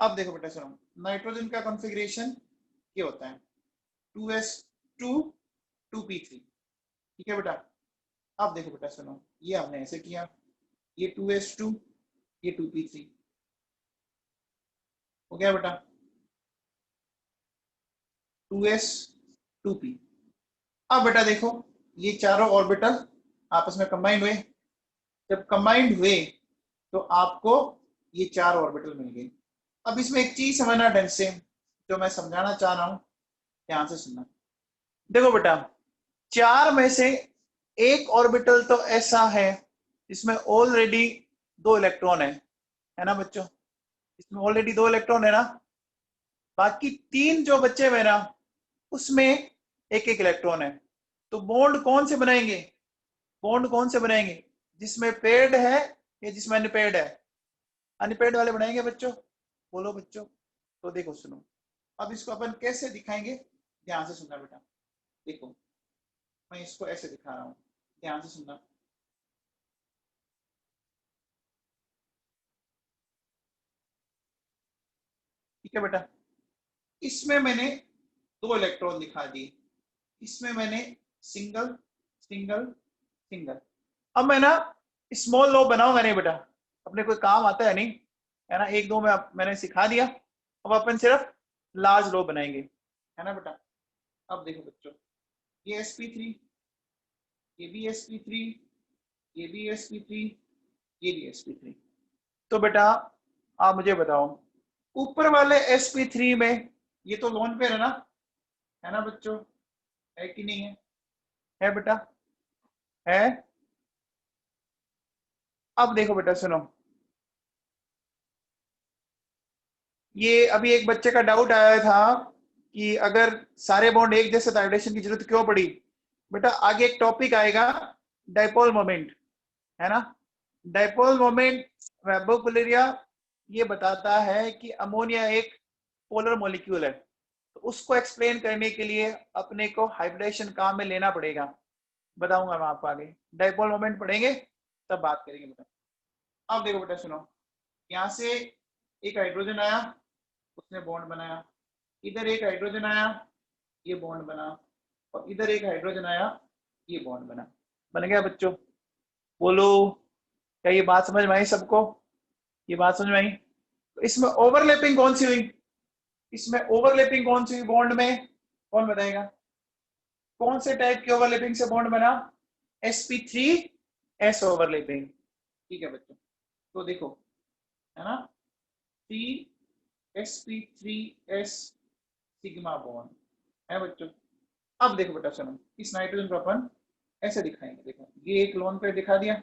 अब देखो बेटा सुनो, नाइट्रोजन का कॉन्फ़िगरेशन ये होता है 2s2 2p3, ठीक है बेटा? अब देखो बेटा सुनो, ये हमने ऐसे किया, ये 2s2 ये 2p3 हो गया बेटा, 2s 2p। अब बेटा देखो ये चारों ऑर्बिटल आपस में कंबाइंड हुए, जब कंबाइंड हुए तो आपको ये 4 ऑर्बिटल मिल गए। अब इसमें एक चीज समझना ढंग से, जो मैं समझाना चाह रहा हूं, ध्यान से सुनना। देखो बेटा 4 में से एक ऑर्बिटल तो ऐसा है जिसमें ऑलरेडी 2 इलेक्ट्रॉन है ना बच्चों? इसमें ऑलरेडी 2 इलेक्ट्रॉन है ना? बाकी 3 जो बच्चे हुए ना उसमें एक एक इलेक्ट्रॉन है। तो बॉन्ड कौन से बनाएंगे? बॉन्ड कौन से बनाएंगे? जिसमें पेड है या जिसमें अनपेड है? अनपेड वाले बनाएंगे बच्चों, बोलो बच्चों। तो देखो सुनो, अब इसको अपन कैसे दिखाएंगे, ध्यान से सुनना बेटा। देखो मैं इसको ऐसे दिखा रहा हूं, ध्यान से सुनना। ठीक है बेटा, इसमें मैंने 2 इलेक्ट्रॉन दिखा दिए, इसमें मैंने सिंगल सिंगल सिंगल। अब मैं ना स्मॉल लॉ बनाऊंगा नहीं बेटा, अपने कोई काम आता है नहीं, है ना, 1 2 में मैंने सिखा दिया, अब अपन सिर्फ लार्ज लॉ बनाएंगे, है ना बेटा। अब देखो बच्चों, ये sp3, ये भी sp3, ये भी sp3, ये भी sp3। तो बेटा आप मुझे बताओ, ऊपर वाले sp3 में ये तो लोन पेयर है ना बच्चों, है कि नहीं है बेटा, है। अब देखो बेटा सुनो, ये अभी एक बच्चे का डाउट आया था कि अगर सारे बॉन्ड एक जैसे हाइब्रिडेशन की जरूरत क्यों पड़ी। बेटा आगे एक टॉपिक आएगा डाइपोल मोमेंट, है ना। डाइपोल मोमेंट वेबोकुलरिया ये बताता है कि अमोनिया एक पोलर मॉलिक्यूल है, तो उसको एक्सप्लेन करने के लिए अपने को हाइब्रिडेशन काम में लेना पड़ेगा। बताऊंगा मैं आपको आगे, डाइपोल मोमेंट पढ़ेंगे तब बात करेंगे बेटा। अब देखो बेटा सुनो, यहाँ से एक हाइड्रोजन आया, उसने बॉन्ड बनाया, इधर एक हाइड्रोजन आया, ये बॉन्ड बना, और इधर एक हाइड्रोजन आया, ये बॉन्ड बना, बन गया बच्चों। बोलो क्या ये बात समझ में आई सबको, ये बात समझ में आई। तो इसमें ओवरलैपिंग कौन सी हुई, इसमें ओवरलैपिंग कौन सी हुई बॉन्ड में, कौन बताएगा, कौन से टाइप की ओवरलैपिंग से बॉन्ड बना, sp3s ओवरलैपिंग। ठीक है बच्चों, तो देखो है ना, sp3s सिग्मा बॉन्ड है बच्चों। अब देखो बेटा सुनो, इस नाइट्रोजन को अपन ऐसे दिखाएंगे, देखो ये एक लोन पे दिखा दिया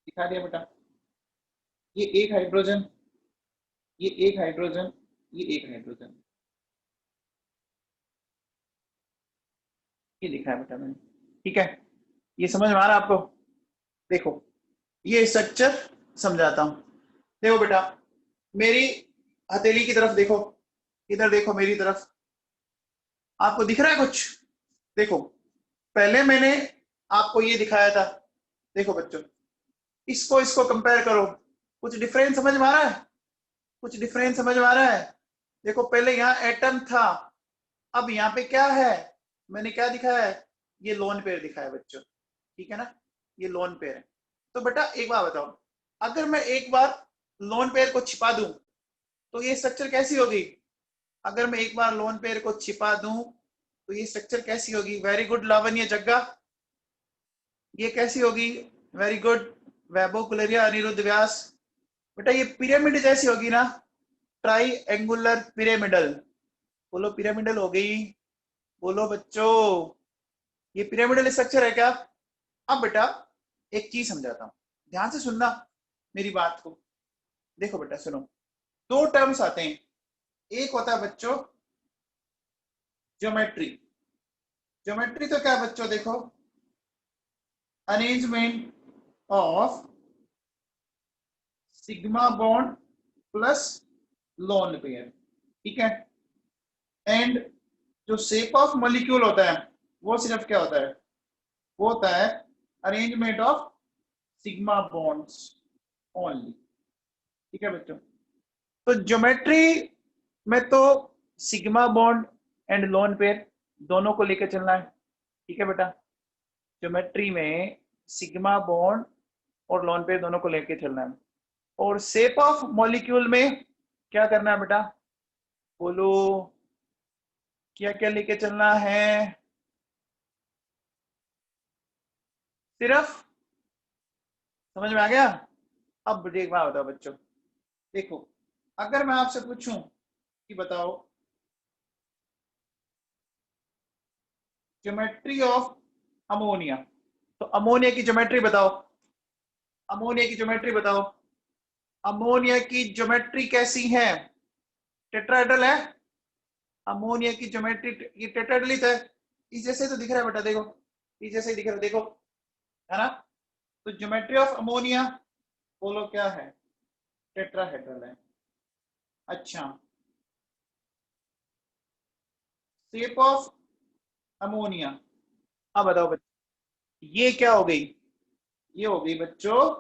बेटा, ये एक हाइड्रोजन, ये एक हाइड्रोजन, ये एक हाइड्रोजन, ये दिखाया बेटा मैंने। ठीक है, ये समझ में आ रहा आपको। देखो ये स्ट्रक्चर समझाता हूं, देखो बेटा मेरी हथेली की तरफ देखो, इधर देखो मेरी तरफ, आपको दिख रहा है कुछ। देखो पहले मैंने आपको ये दिखाया था, देखो बच्चों इसको इसको कंपेयर करो, कुछ डिफरेंस समझ में आ रहा है, कुछ डिफरेंस समझ में आ रहा है। देखो पहले यहाँ एटम था, अब यहाँ पे क्या है, मैंने क्या दिखाया है, ये लोन पेयर दिखाया है बच्चों, ठीक है ना, ये लोन पेयर है। तो बेटा एक बार बताओ, अगर मैं एक बार लोन पेयर को छिपा दूं तो ये स्ट्रक्चर कैसी होगी, अगर मैं एक बार लोन पेयर को छिपा दूं तो ये स्ट्रक्चर कैसी होगी। वेरी गुड लावण्य जग्गा, ये कैसी होगी, वेरी गुड वेबोकुलरिया अनिरुद्ध व्यास। बेटा ये पिरामिड जैसी होगी ना, ट्राई एंगुलर पिरामिडल, बोलो पिरामिडल हो गई, बोलो बच्चों ये पिरामिडल स्ट्रक्चर है क्या। अब बेटा एक चीज समझाता हूं, ध्यान से सुनना मेरी बात को। देखो बेटा सुनो, 2 टर्म्स आते हैं, एक होता है बच्चों ज्योमेट्री। ज्योमेट्री तो क्या है बच्चों, देखो arrangement of sigma bond plus lone pair, ठीक है। एंड जो शेप ऑफ मॉलिक्यूल होता है वो सिर्फ क्या होता है, वो होता है arrangement of sigma bonds only, ठीक है बच्चों। तो ज्योमेट्री में तो sigma bond and lone pair दोनों को लेकर चलना है, ठीक है बेटा। ज्योमेट्री में सिग्मा बॉन्ड और लोन पेयर दोनों को लेकर चलना है, और शेप ऑफ मॉलिक्यूल में क्या करना है बेटा, बोलो क्या क्या लेके चलना है, सिर्फ समझ में आ गया। अब एक बात बताओ बच्चों, देखो अगर मैं आपसे पूछूं कि बताओ ज्योमेट्री ऑफ अमोनिया, तो अमोनिया की ज्योमेट्री बताओ, अमोनिया की ज्योमेट्री बताओ, अमोनिया की ज्योमेट्री कैसी है, टेट्राहेड्रल है, अमोनिया की ज्योमेट्री ये टेट्राहेड्रलिक है, इस जैसे तो दिख रहा है बेटा, देखो इस जैसे ही दिख रहा है, देखो है ना। तो ज्योमेट्री ऑफ अमोनिया बोलो क्या है, टेट्राहेड्रल है। अच्छा शेप ऑफ अमोनिया, अब बताओ बच्चों ये क्या हो गई, ये हो गई बच्चों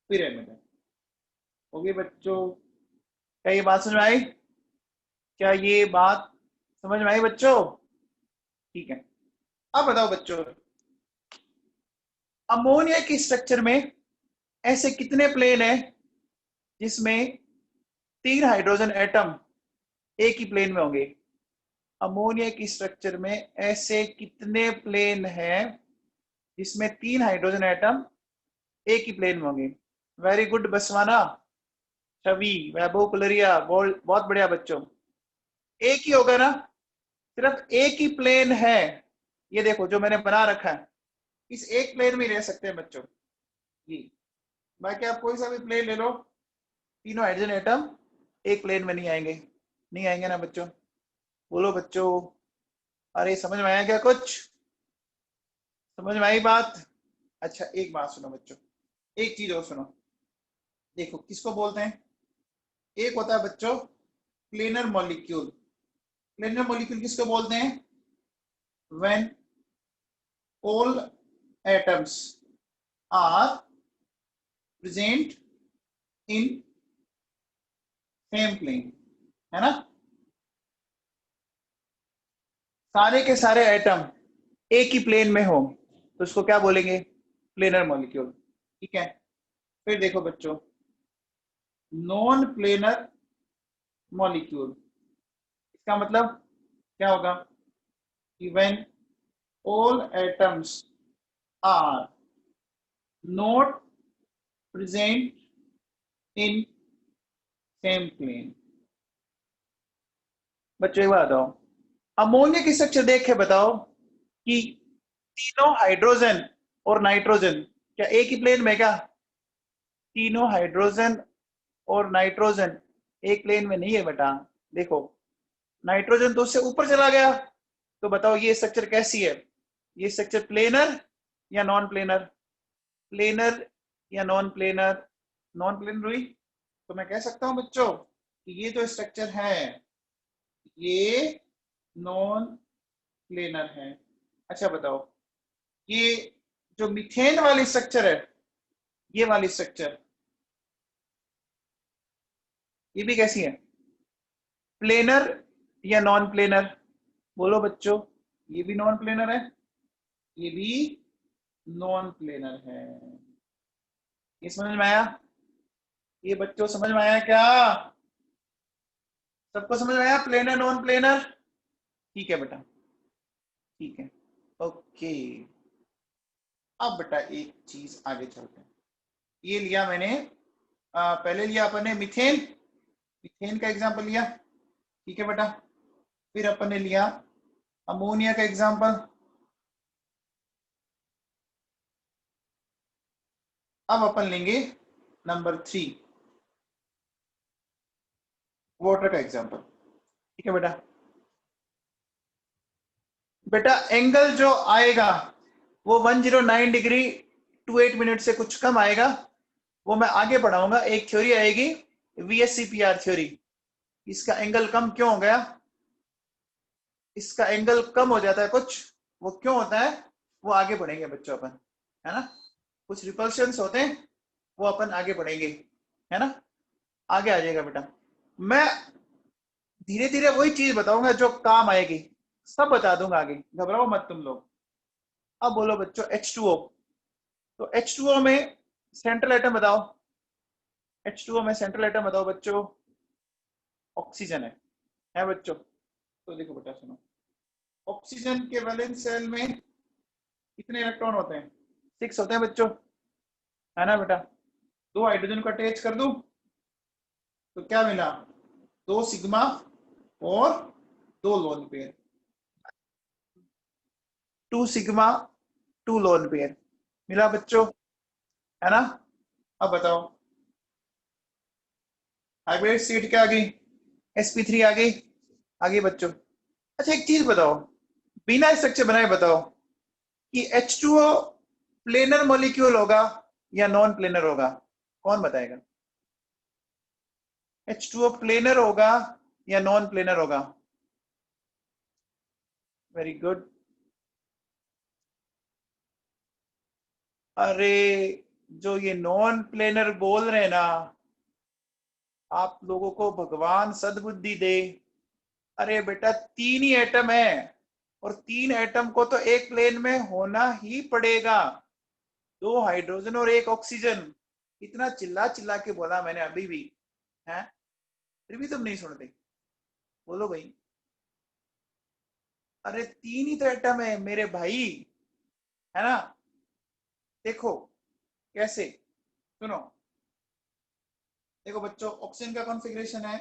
पिरामिड, हो गई बच्चों, क्या ये बात समझ में आई। क्या ये बात समझ में आई बच्चों? ठीक है, अब बताओ बच्चों, अमोनिया की स्ट्रक्चर में ऐसे कितने प्लेन है जिसमें 3 हाइड्रोजन एटम एक ही प्लेन में होंगे? अमोनिया की स्ट्रक्चर में ऐसे कितने प्लेन हैं जिसमें 3 हाइड्रोजन एटम एक ही प्लेन में होंगे? वेरी गुड बसवाना, छवि, वैभव कुलरिया, बहुत बढ़िया बच्चों। एक ही होगा ना, सिर्फ एक ही प्लेन है। ये देखो जो मैंने बना रखा है, इस एक प्लेन में ही रह सकते हैं बच्चों ये। बाकी आप कोई सा भी प्लेन ले लो, तीनों हाइड्रोजन एटम एक प्लेन में नहीं आएंगे। नहीं आएंगे ना बच्चों? बोलो बच्चों, अरे समझ में आया क्या कुछ? समझ में आई बात? अच्छा एक बात सुनो बच्चों, एक चीज और सुनो। देखो किसको बोलते हैं, एक होता है बच्चों प्लेनर मॉलिक्यूल। प्लेनर मॉलिक्यूल किसको बोलते हैं? When all atoms are present in same plane, है ना? सारे के सारे एटम एक ही प्लेन में हो तो उसको क्या बोलेंगे? Planar molecule. ठीक है, फिर देखो बच्चों, नॉन प्लेनर मॉलिक्यूल, इसका मतलब क्या होगा कि when all atoms are not present in same plane. बच्चों एक बात बताओ, अमोनिया की स्ट्रक्चर देख के बताओ कि तीनों हाइड्रोजन और नाइट्रोजन क्या एक ही प्लेन में? क्या तीनों हाइड्रोजन और नाइट्रोजन एक प्लेन में नहीं है बेटा? देखो नाइट्रोजन तो उससे ऊपर चला गया, तो बताओ ये स्ट्रक्चर कैसी है? ये स्ट्रक्चर प्लेनर या नॉन प्लेनर? प्लेनर या नॉन प्लेनर? नॉन प्लेनर हुई। तो मैं कह सकता हूं बच्चों कि ये जो स्ट्रक्चर है ये नॉन प्लेनर है। अच्छा बताओ, ये जो मीथेन वाली स्ट्रक्चर है, ये वाली स्ट्रक्चर, ये भी कैसी है? प्लेनर या नॉन प्लेनर? बोलो बच्चों, ये भी नॉन प्लेनर है, ये भी नॉन प्लेनर है। ये समझ में आया? ये बच्चों समझ में आया क्या? सबको समझ में आया प्लेनर नॉन प्लेनर? ठीक है बेटा, ठीक है, ओके। अब बेटा एक चीज आगे चलते हैं। ये लिया मैंने, पहले लिया अपन ने मीथेन, मीथेन का एग्जांपल लिया, ठीक है बेटा। फिर अपन ने लिया अमोनिया का एग्जांपल। अब अपन लेंगे नंबर 3, वाटर का एग्जांपल। ठीक है बेटा। बेटा एंगल जो आएगा वो 109 डिग्री 28 मिनट से कुछ कम आएगा। वो मैं आगे पढ़ाऊंगा, एक थ्योरी आएगी VSCPR थ्योरी। इसका एंगल कम क्यों हो गया, इसका एंगल कम हो जाता है कुछ, वो क्यों होता है वो आगे पढ़ेंगे बच्चों अपन, है ना? कुछ रिपल्शंस होते हैं वो अपन आगे पढ़ेंगे, है ना? आगे आ जाएगा बेटा। मैं धीरे धीरे वही चीज बताऊंगा जो काम आएगी, सब बता दूंगा आगे, घबराओ मत तुम लोग। अब बोलो बच्चों H2O। तो H2O में सेंट्रल एटम बताओ, H2O में सेंट्रल एटम बताओ बच्चों। ऑक्सीजन है बच्चों? तो देखो बेटा सुनो, ऑक्सीजन के वैलेंस शेल में कितने इलेक्ट्रॉन होते हैं? 6 होते हैं बच्चों, है ना बेटा? 2 हाइड्रोजन को अटैच कर दूं तो क्या मिला? 2 सिग्मा और 2 lone pair, 2 sigma 2 lone pair मिला बच्चों, है ना? अब बताओ हाइब्रिड स्टेट क्या आ गई? sp3 आ गई, आ गई बच्चों। अच्छा एक चीज बताओ, बिना स्ट्रक्चर बनाए बताओ कि H2O प्लेनर मॉलिक्यूल होगा या नॉन प्लेनर होगा? कौन बताएगा? H2O प्लेनर होगा या नॉन प्लेनर होगा? Very good. अरे जो ये नॉन प्लेनर बोल रहे हैं ना, आप लोगों को भगवान सद्बुद्धि दे, अरे बेटा 3 ही एटम है, और 3 एटम को तो एक प्लेन में होना ही पड़ेगा। 2 हाइड्रोजन और 1 ऑक्सीजन। इतना चिल्ला चिल्ला के बोला मैंने अभी भी, है फिर भी तुम नहीं सुनते। बोलो भाई। अरे 3 ही तो एटम है मेरे भाई, है ना। देखो कैसे, सुनो। देखो बच्चों, ऑक्सीजन का कॉन्फ़िगरेशन है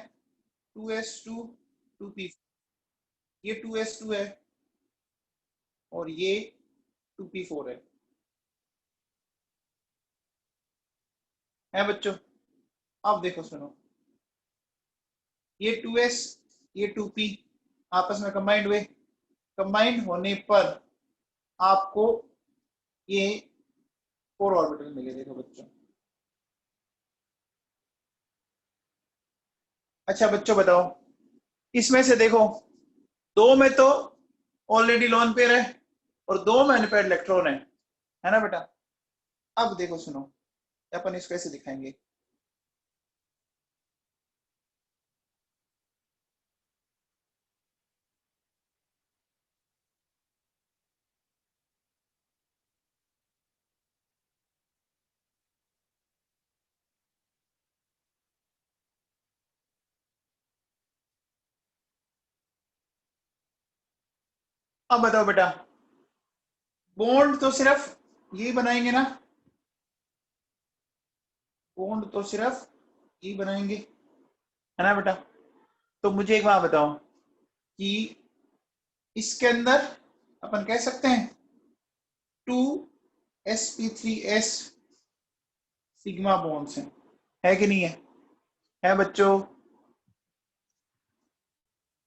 2s2 2p। ये 2s2 है और ये 2p4 है बच्चों। अब देखो सुनो, ये 2s ये 2p आपस में कंबाइंड हुए। कंबाइंड होने पर आपको ये 4 ऑर्बिटल मिले। देखो बच्चों, अच्छा बच्चों बताओ, इसमें से देखो, 2 में तो ऑलरेडी लोन पेयर है और 2 में अनपेयर्ड इलेक्ट्रॉन है ना बेटा। अब देखो सुनो, अपन इसको कैसे दिखाएंगे। अब बताओ बेटा, बॉन्ड तो सिर्फ यही बनाएंगे ना, बॉन्ड तो सिर्फ यही बनाएंगे, है ना बेटा। तो मुझे एक बात बताओ कि इसके अंदर अपन कह सकते हैं 2sp3s सिग्मा बॉन्ड्स हैं, है कि नहीं है बच्चों।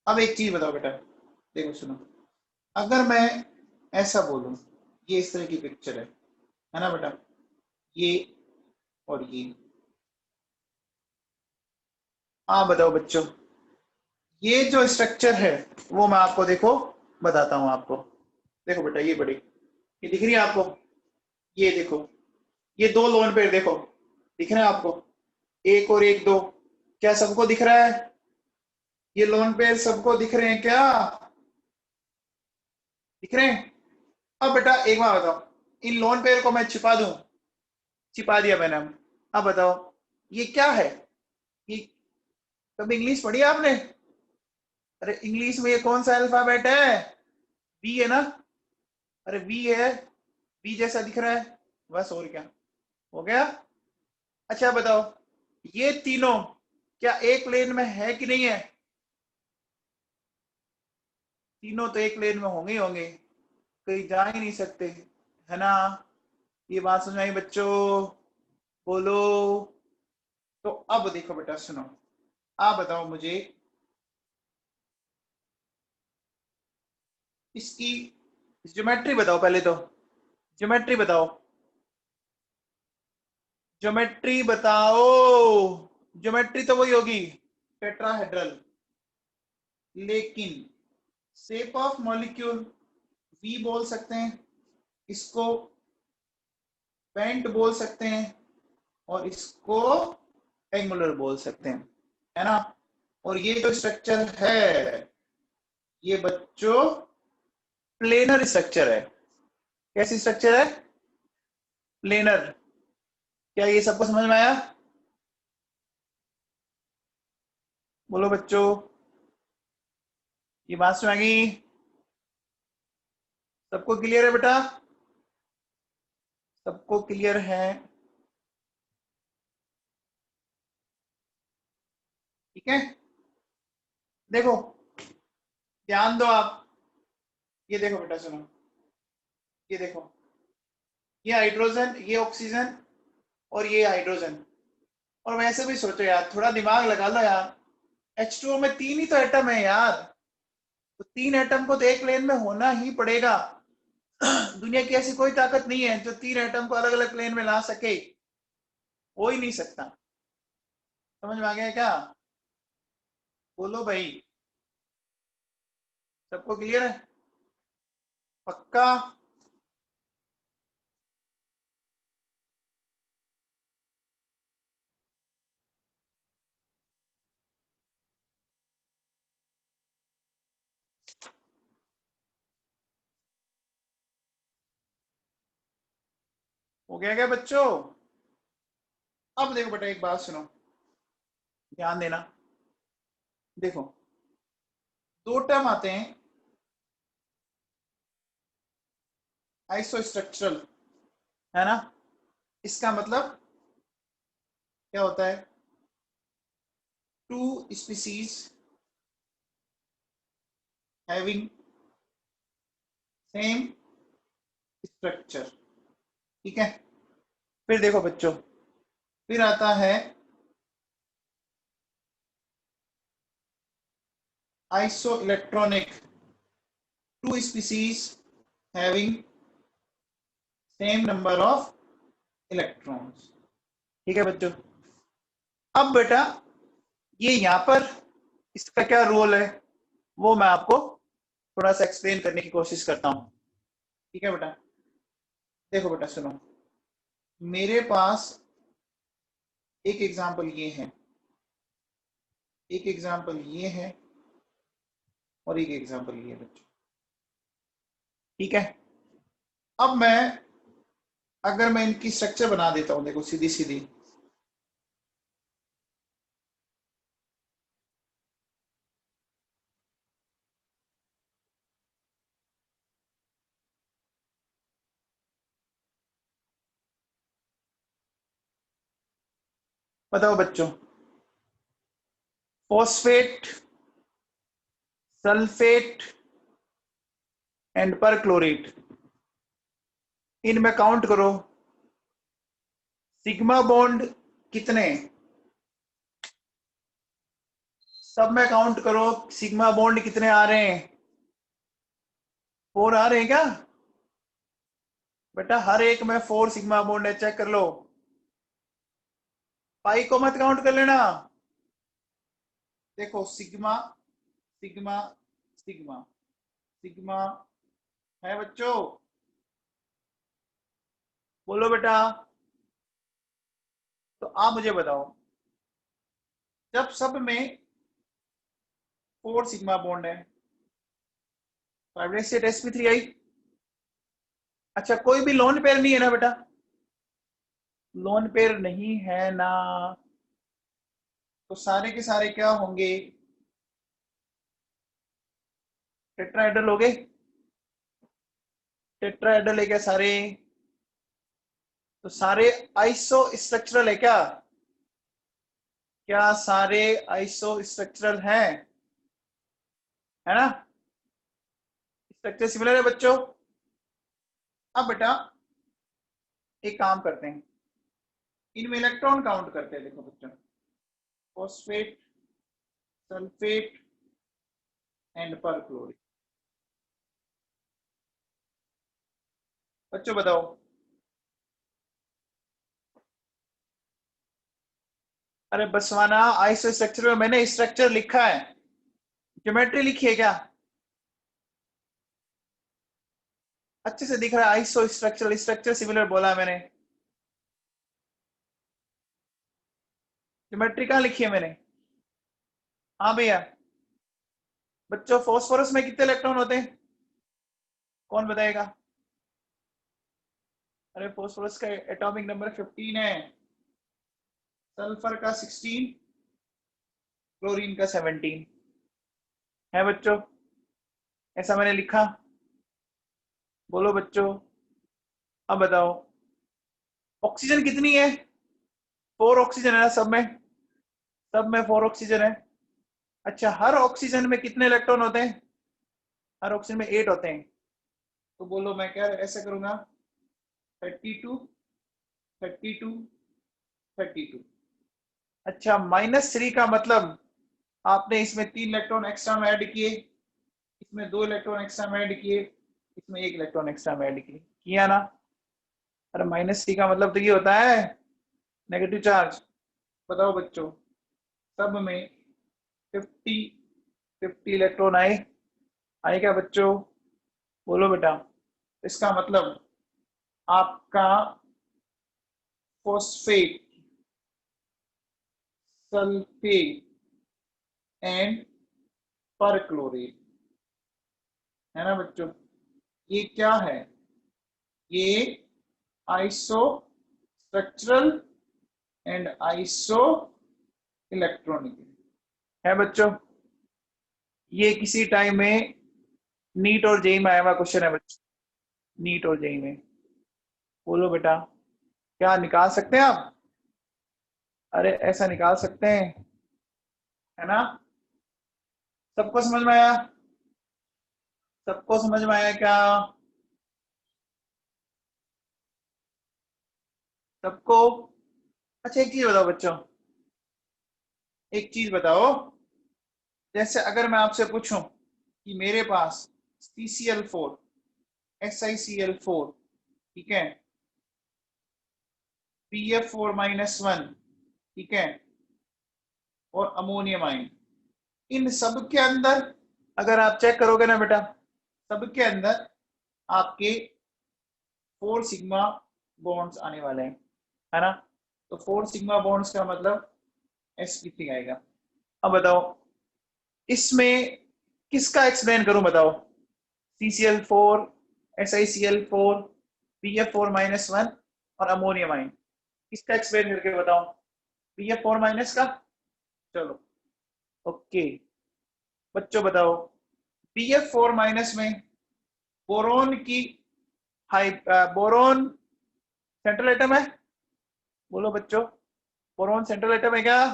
अब एक चीज बताओ बेटा, देखो सुनो, अगर मैं ऐसा बोलूं, ये इस तरह की पिक्चर है ना बेटा, ये और ये। हाँ बताओ बच्चों, ये जो स्ट्रक्चर है वो मैं आपको देखो बताता हूं आपको। देखो बेटा, ये बड़ी, ये दिख रही है आपको, ये देखो, ये 2 लोन पेयर देखो, दिख रहे हैं आपको, 1 और 1 2। क्या सबको दिख रहा है? ये लोन पेयर सबको दिख रहे हैं क्या? दिख रहे हैं? अब बेटा एक बार बताओ, इन लोन पेयर को मैं छिपा दूं, छिपा दिया मैंने। अब बताओ ये क्या है? ये कभी इंग्लिश पढ़ी है आपने? अरे इंग्लिश में ये कौन सा अल्फाबेट है? वी है ना। अरे वी है, वी जैसा दिख रहा है, बस और क्या, हो गया। अच्छा बताओ, ये तीनों क्या एक लेन में है कि नहीं है? तीनों तो एक लेन में होंगे ही होंगे, कहीं जा ही नहीं सकते, है ना। ये बात समझ आई बच्चों? बोलो। तो अब देखो बेटा सुनो, आप बताओ मुझे इसकी ज्योमेट्री बताओ पहले तो। ज्योमेट्री बताओ, ज्योमेट्री बताओ। ज्योमेट्री तो वही होगी, टेट्राहेड्रल, लेकिन शेप ऑफ मॉलिक्यूल वी बोल सकते हैं, इसको पेंट बोल सकते हैं, और इसको एंगुलर बोल सकते हैं, है ना। और ये जो स्ट्रक्चर है, ये बच्चों प्लेनर स्ट्रक्चर है। कैसी स्ट्रक्चर है? प्लेनर। क्या ये सबको समझ में आया? बोलो बच्चों, ये बात समझ आ गई? सबको क्लियर है बेटा? सबको क्लियर है? ठीक है, देखो ध्यान दो आप। ये देखो बेटा सुनो, ये देखो, ये हाइड्रोजन, ये ऑक्सीजन, और ये हाइड्रोजन। और वैसे भी सोचो यार, थोड़ा दिमाग लगा लो यार, H2O में 3 ही तो एटम है यार, तो 3 एटम को तो एक प्लेन में होना ही पड़ेगा। दुनिया की ऐसी कोई ताकत नहीं है जो 3 एटम को अलग अलग प्लेन में ला सके, हो ही नहीं सकता। समझ में आ गया क्या? बोलो भाई, सबको क्लियर है? पक्का? हो गया क्या बच्चों? अब देखो बेटा, एक बात सुनो, ध्यान देना। देखो, दो टर्म आते हैं आइसोस्ट्रक्चरल, है ना? इसका मतलब क्या होता है? Two species having same structure, ठीक है? फिर देखो बच्चों, फिर आता है isoelectronic, two species having same number of electrons, ठीक है बच्चों? अब बेटा, ये यहां पर इसका क्या रोल है वो मैं आपको थोड़ा सा एक्सप्लेन करने की कोशिश करता हूं, ठीक है बेटा? देखो बेटा सुनो, मेरे पास एक एग्जांपल ये है, एक एग्जांपल ये है, और एक एग्जांपल ये है बच्चों, ठीक है? अब अगर मैं इनकी स्ट्रक्चर बना देता हूं, देखो सीधी सीधी, बताओ बच्चों, फॉस्फेट, सल्फेट एंड परक्लोरेट, इनमें काउंट करो, सिग्मा बॉन्ड कितने? सब में काउंट करो, सिग्मा बॉन्ड कितने आ रहे हैं? 4 आ रहे हैं क्या बेटा? हर एक में 4 सिग्मा बॉन्ड है, चेक कर लो। पाई को मत काउंट कर लेना। देखो, सिग्मा सिग्मा सिग्मा सिग्मा है बच्चों, बोलो बेटा। तो आप मुझे बताओ, जब सब में 4 सिग्मा बॉन्ड है, तो sp3 आई। अच्छा, कोई भी लोन पेयर नहीं है ना बेटा? लोन पेयर नहीं है ना, तो सारे के सारे क्या होंगे? टेट्राहेड्रल हो गए। टेट्राहेड्रल है क्या सारे? तो सारे आइसो स्ट्रक्चरल है क्या? क्या सारे आइसो स्ट्रक्चरल हैं? है ना? स्ट्रक्चर सिमिलर है बच्चों। अब बेटा एक काम करते हैं, इनमें इलेक्ट्रॉन काउंट करते हैं। देखो बच्चों, फॉस्फेट, सल्फेट एंड परक्लोरिक, बच्चों बताओ। अरे बसवाना, आइसो स्ट्रक्चर में मैंने स्ट्रक्चर लिखा है, ज्योमेट्री लिखी है क्या? अच्छे से दिख रहा है, आइसो स्ट्रक्चरल, स्ट्रक्चर सिमिलर बोला है मैंने, ज्योमेट्री कहाँ लिखी है मैंने? हाँ भैया। बच्चों, फॉस्फोरस में कितने इलेक्ट्रॉन होते हैं? कौन बताएगा? अरे फॉस्फोरस का एटॉमिक नंबर 15 है, सल्फर का 16, क्लोरीन का 17 है बच्चों। ऐसा मैंने लिखा, बोलो बच्चों। अब बताओ, ऑक्सीजन कितनी है? 4 ऑक्सीजन है ना सब में? सब में 4 ऑक्सीजन है। अच्छा, हर ऑक्सीजन में कितने इलेक्ट्रॉन होते हैं? हर ऑक्सीजन में 8 होते हैं। तो बोलो, मैं क्या ऐसे करूंगा, 32, 32, 32। अच्छा, -3 का मतलब आपने इसमें 3 इलेक्ट्रॉन एक्स्ट्रा में ऐड किए, इसमें 2 इलेक्ट्रॉन एक्स्ट्रा में ऐड किए, इसमें 1 इलेक्ट्रॉन एक्स्ट्रा में ऐड किए, किया ना? अरे -3 का मतलब तो ये होता है नेगेटिव चार्ज। बताओ बच्चों, सब में 50 50 इलेक्ट्रॉन आए, आए क्या बच्चों? बोलो बेटा। इसका मतलब आपका फॉस्फेट, सल्फेट एंड परक्लोरेट, है ना बच्चों? ये क्या है? ये iso structural and iso electronic है बच्चों। ये किसी टाइम में नीट और जेई में आया हुआ क्वेश्चन है बच्चों, नीट और जेई में। बोलो बेटा, क्या निकाल सकते हैं आप? अरे ऐसा निकाल सकते हैं, है ना? सबको समझ में आया? सबको समझ में आया क्या? सबको? अच्छा एक चीज बताओ बच्चों, एक चीज बताओ, जैसे अगर मैं आपसे पूछूं कि मेरे पास CCl4 SiCl4, ठीक है, PF4-1, ठीक है, और अमोनियम आयन, इन सब के अंदर अगर आप चेक करोगे ना बेटा, सब के अंदर आपके 4 सिग्मा बॉन्ड्स आने वाले हैं, है ना? तो 4 सिग्मा बॉन्ड्स का मतलब sp3 आएगा। अब बताओ इसमें किसका एक्सप्लेन करूं, बताओ? CCl4 SiCl4 PF4-1 और अमोनियम आयन, किसका एक्सप्लेन करके बताओ? PF4- का। चलो ओके बच्चों बताओ, PF4- में बोरोन की हाई बोरोन सेंट्रल एटम है? बोलो बच्चों, बोरोन सेंट्रल एटम है क्या?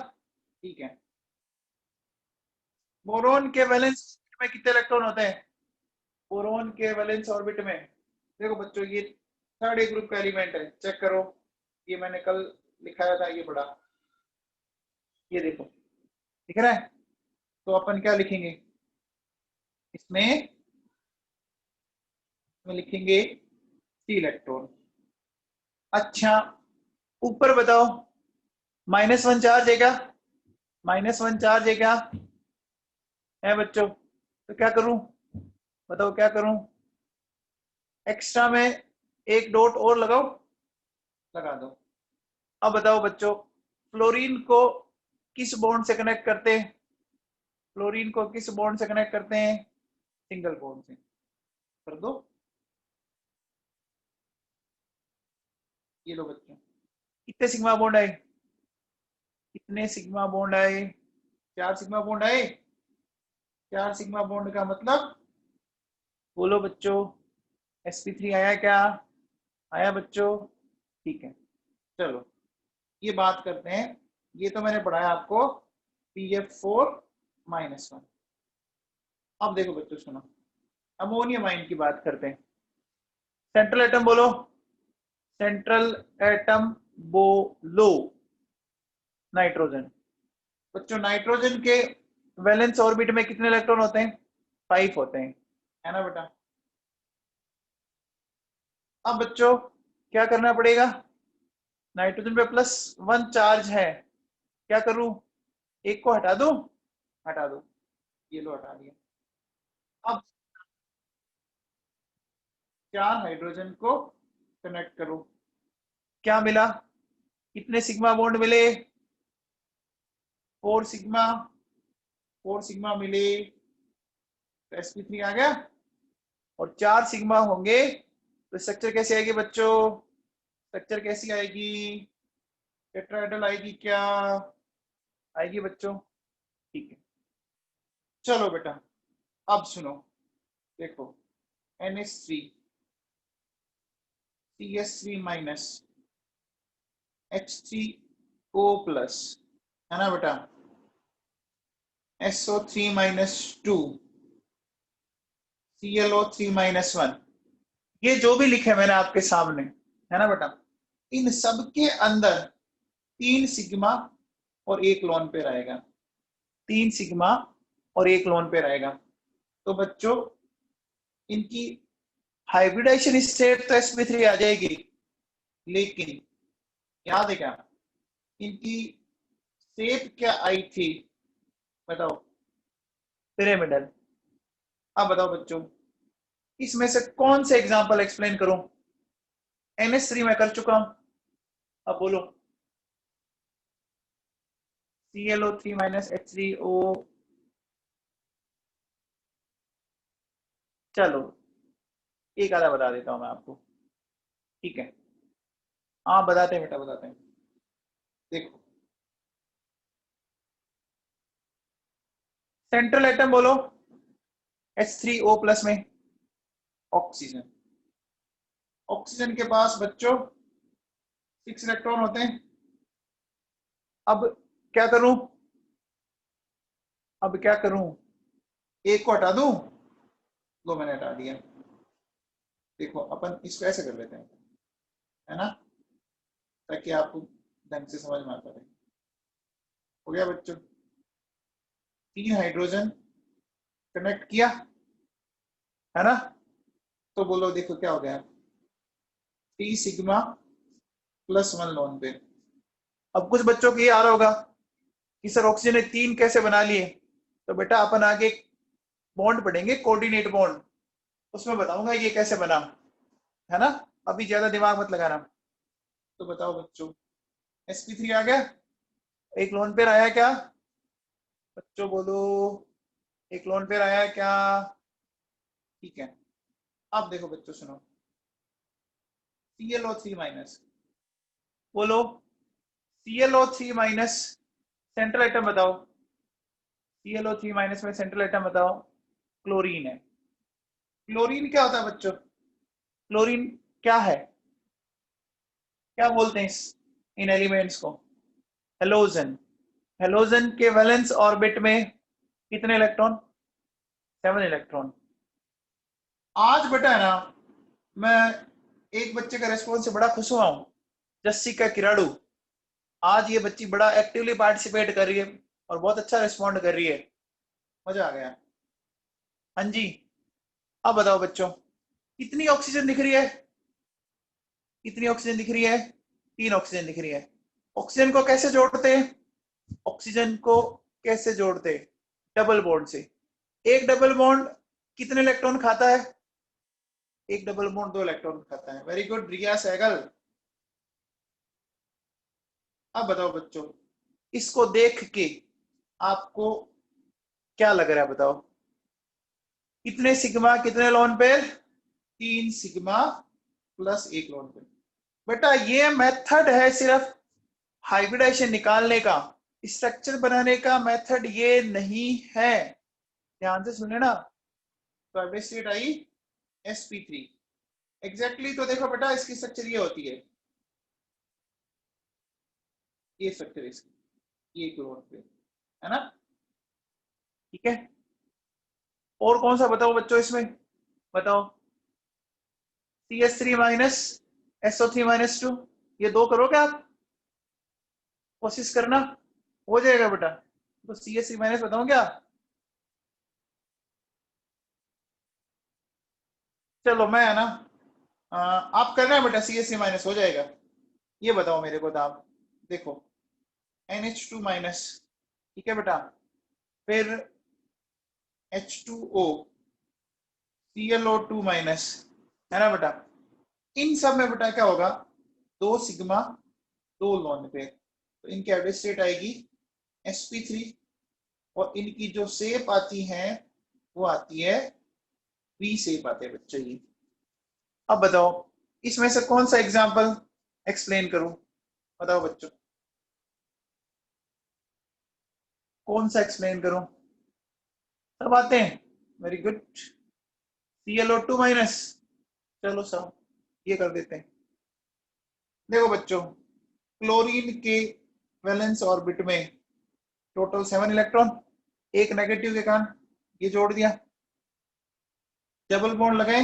ठीक है। बोरोन के वैलेंस में कितने इलेक्ट्रॉन होते हैं? बोरोन के वैलेंस ऑर्बिट में, देखो बच्चों ये थर्ड ए ग्रुप का एलिमेंट है, चेक करो, ये मैंने कल लिखाया था, ये बड़ा, ये देखो दिख रहा है? तो अपन क्या लिखेंगे इसमें? लिखेंगे सी इलेक्ट्रॉन। अच्छा ऊपर बताओ, -1 चार्ज है क्या? -1 चार्ज है क्या? है बच्चों? तो क्या करूं, बताओ क्या करूं? एक्स्ट्रा में एक डॉट और लगाओ, लगा दो। अब बताओ बच्चों, फ्लोरीन को किस बॉन्ड से कनेक्ट करते हैं? फ्लोरीन को किस बॉन्ड से कनेक्ट करते हैं? सिंगल बॉन्ड से, कर दो। ये लो बच्चों, कितने सिग्मा बॉन्ड आए? कितने सिग्मा बॉन्ड आए? 4 सिग्मा बॉन्ड आए। 4 सिग्मा बॉन्ड का मतलब, बोलो बच्चों, sp3 आया क्या? आया बच्चों? ठीक है। चलो ये बात करते हैं, ये तो मैंने पढ़ाया आपको PF4-1। अब देखो बच्चों सुनो, अमोनियम आयन की बात करते हैं। सेंट्रल एटम बोलो, सेंट्रल एटम बोलो। नाइट्रोजन। बच्चों नाइट्रोजन के वैलेंस ऑर्बिट में कितने इलेक्ट्रॉन होते हैं? 5 होते हैं, है ना बेटा? अब बच्चों क्या करना पड़ेगा? नाइट्रोजन पे +1 चार्ज है, क्या करूं? एक को हटा दो, हटा दो, ये लो हटा दिया। अब 4 हाइड्रोजन को कनेक्ट करो, क्या मिला? कितने सिग्मा बॉन्ड मिले? 4 सिग्मा, 4 सिग्मा मिले, तो sp3 आ गया। और 4 सिग्मा होंगे तो स्ट्रक्चर कैसे आएगी बच्चों? स्ट्रक्चर कैसी आएगी? टेट्राहेड्रल आएगी क्या? आएगी बच्चों? ठीक है। चलो बेटा अब सुनो, देखो NH3 CH3- H3O+, है ना बेटा? SO3-2 ClO3-1, ये जो भी लिखे मैंने आपके सामने, है ना बेटा? इन सब के अंदर 3 सिग्मा और 1 लोन पेयर आएगा, 3 सिग्मा और 1 लोन पेयर आएगा। तो बच्चों इनकी हाइब्रिडाइजेशन स्टेट तो sp3 आ जाएगी, लेकिन याद है क्या इनकी शेप क्या आई थी? बताओ, पिरामिडल। अब बताओ बच्चों, इसमें से कौन से एग्जांपल एक्सप्लेन करूं? NH3 में कर चुका हूं, अब बोलो। ClO3-H3O, चलो एक आधा बता देता हूं मैं आपको, ठीक है? हाँ बताते हैं बेटा, बताते हैं। देखो सेंट्रल एटम बोलो, H3O प्लस में ऑक्सीजन। ऑक्सीजन के पास बच्चों 6 इलेक्ट्रॉन होते हैं। अब क्या करूं, अब क्या करूं, एक को हटा दूं, दो मैंने हटा दिया। देखो अपन इसको ऐसे कर लेते हैं, है ना, ताकि आपको ढंग से समझ में आता रहे। हो गया बच्चों, 3 हाइड्रोजन कनेक्ट किया, है ना, तो बोलो देखो क्या हो गया, 3 सिग्मा प्लस 1 लोन पे। अब कुछ बच्चों को ये आ रहा होगा कि सर ऑक्सीजन ने 3 कैसे बना लिए, तो बेटा अपन आगे बॉन्ड पढ़ेंगे, कोऑर्डिनेट बॉन्ड, उसमें बताऊंगा ये कैसे बना, है ना। अभी ज्यादा दिमाग मत लगाना। तो बताओ बच्चों, sp3 आ गया, एक लोन पेयर आया क्या बच्चों, बोलो एक लोन पेयर आया क्या, ठीक है। अब देखो बच्चों सुनो, ClO3 माइनस, बोलो ClO3 माइनस सेंट्रल एटम बताओ, ClO3 माइनस में सेंट्रल एटम बताओ, क्लोरीन है। क्लोरीन क्या होता है बच्चों, क्लोरीन क्या है, क्या बोलते हैं इन एलिमेंट्स को, हेलोजन। हेलोजन के वैलेंस ऑर्बिट में कितने इलेक्ट्रॉन, 7 इलेक्ट्रॉन। आज बेटा है ना, मैं एक बच्चे का रेस्पॉन्स से बड़ा खुश हुआ हूं, जस्सिका किराड़ू। आज ये बच्ची बड़ा एक्टिवली पार्टिसिपेट कर रही है और बहुत अच्छा रिस्पॉन्ड कर रही है, मजा आ गया। हाँ जी, अब बताओ बच्चों, कितनी ऑक्सीजन दिख रही है, कितनी ऑक्सीजन दिख रही है, 3 ऑक्सीजन दिख रही है। ऑक्सीजन को कैसे जोड़ते हैं, ऑक्सीजन को कैसे जोड़ते, डबल बॉन्ड से। एक डबल बॉन्ड कितने इलेक्ट्रॉन खाता है, एक डबल बॉन्ड 2 इलेक्ट्रॉन खाता है। वेरी गुड रिया सहगल। अब बताओ बच्चों, इसको देख के आपको क्या लग रहा है, बताओ कितने सिग्मा कितने lone pair, 3 sigma plus 1 lone pair. बेटा ये मेथड है सिर्फ हाइब्रिडाइजेशन निकालने का, स्ट्रक्चर बनाने का मेथड ये नहीं है, ध्यान से सुने ना। तो स्टेट आई sp3 एग्जैक्टली, तो देखो बेटा इसकी स्ट्रक्चर ये होती है, ये स्ट्रक्चर इसकी, ये क्लोन पे, है ना, ठीक है। और कौन सा बताओ बच्चों इसमें, बताओ CS3 माइनस SO3 माइनस 2, ये 2 करोगे आप, कोशिश करना, हो जाएगा बेटा। तो CS3 माइनस बताओ क्या, चलो मैं है ना, आप करना है बेटा, CS3 माइनस हो जाएगा। ये बताओ मेरे को दाब, देखो NH2 माइनस, ठीक है बेटा, फिर H2O, ClO2 माइनस, है ना बेटा। इन सब में बेटा क्या होगा, 2 सिग्मा 2 लॉन पेयर, तो इनकी एवरेज स्टेट आएगी sp3, और इनकी जो शेप आती है वो आती है V शेप आते हैं बच्चों ये। अब बताओ इसमें से कौन सा एग्जांपल एक्सप्लेन करूं, बताओ बच्चों कौन सा एक्सप्लेन करूं, सब आते हैं, वेरी गुड। ClO2 माइनस, चलो सब ये कर देते हैं। देखो बच्चों, क्लोरीन के वैलेंस ऑर्बिट में टोटल 7 इलेक्ट्रॉन, एक नेगेटिव के कारण ये जोड़ दिया, डबल बॉन्ड लगाए।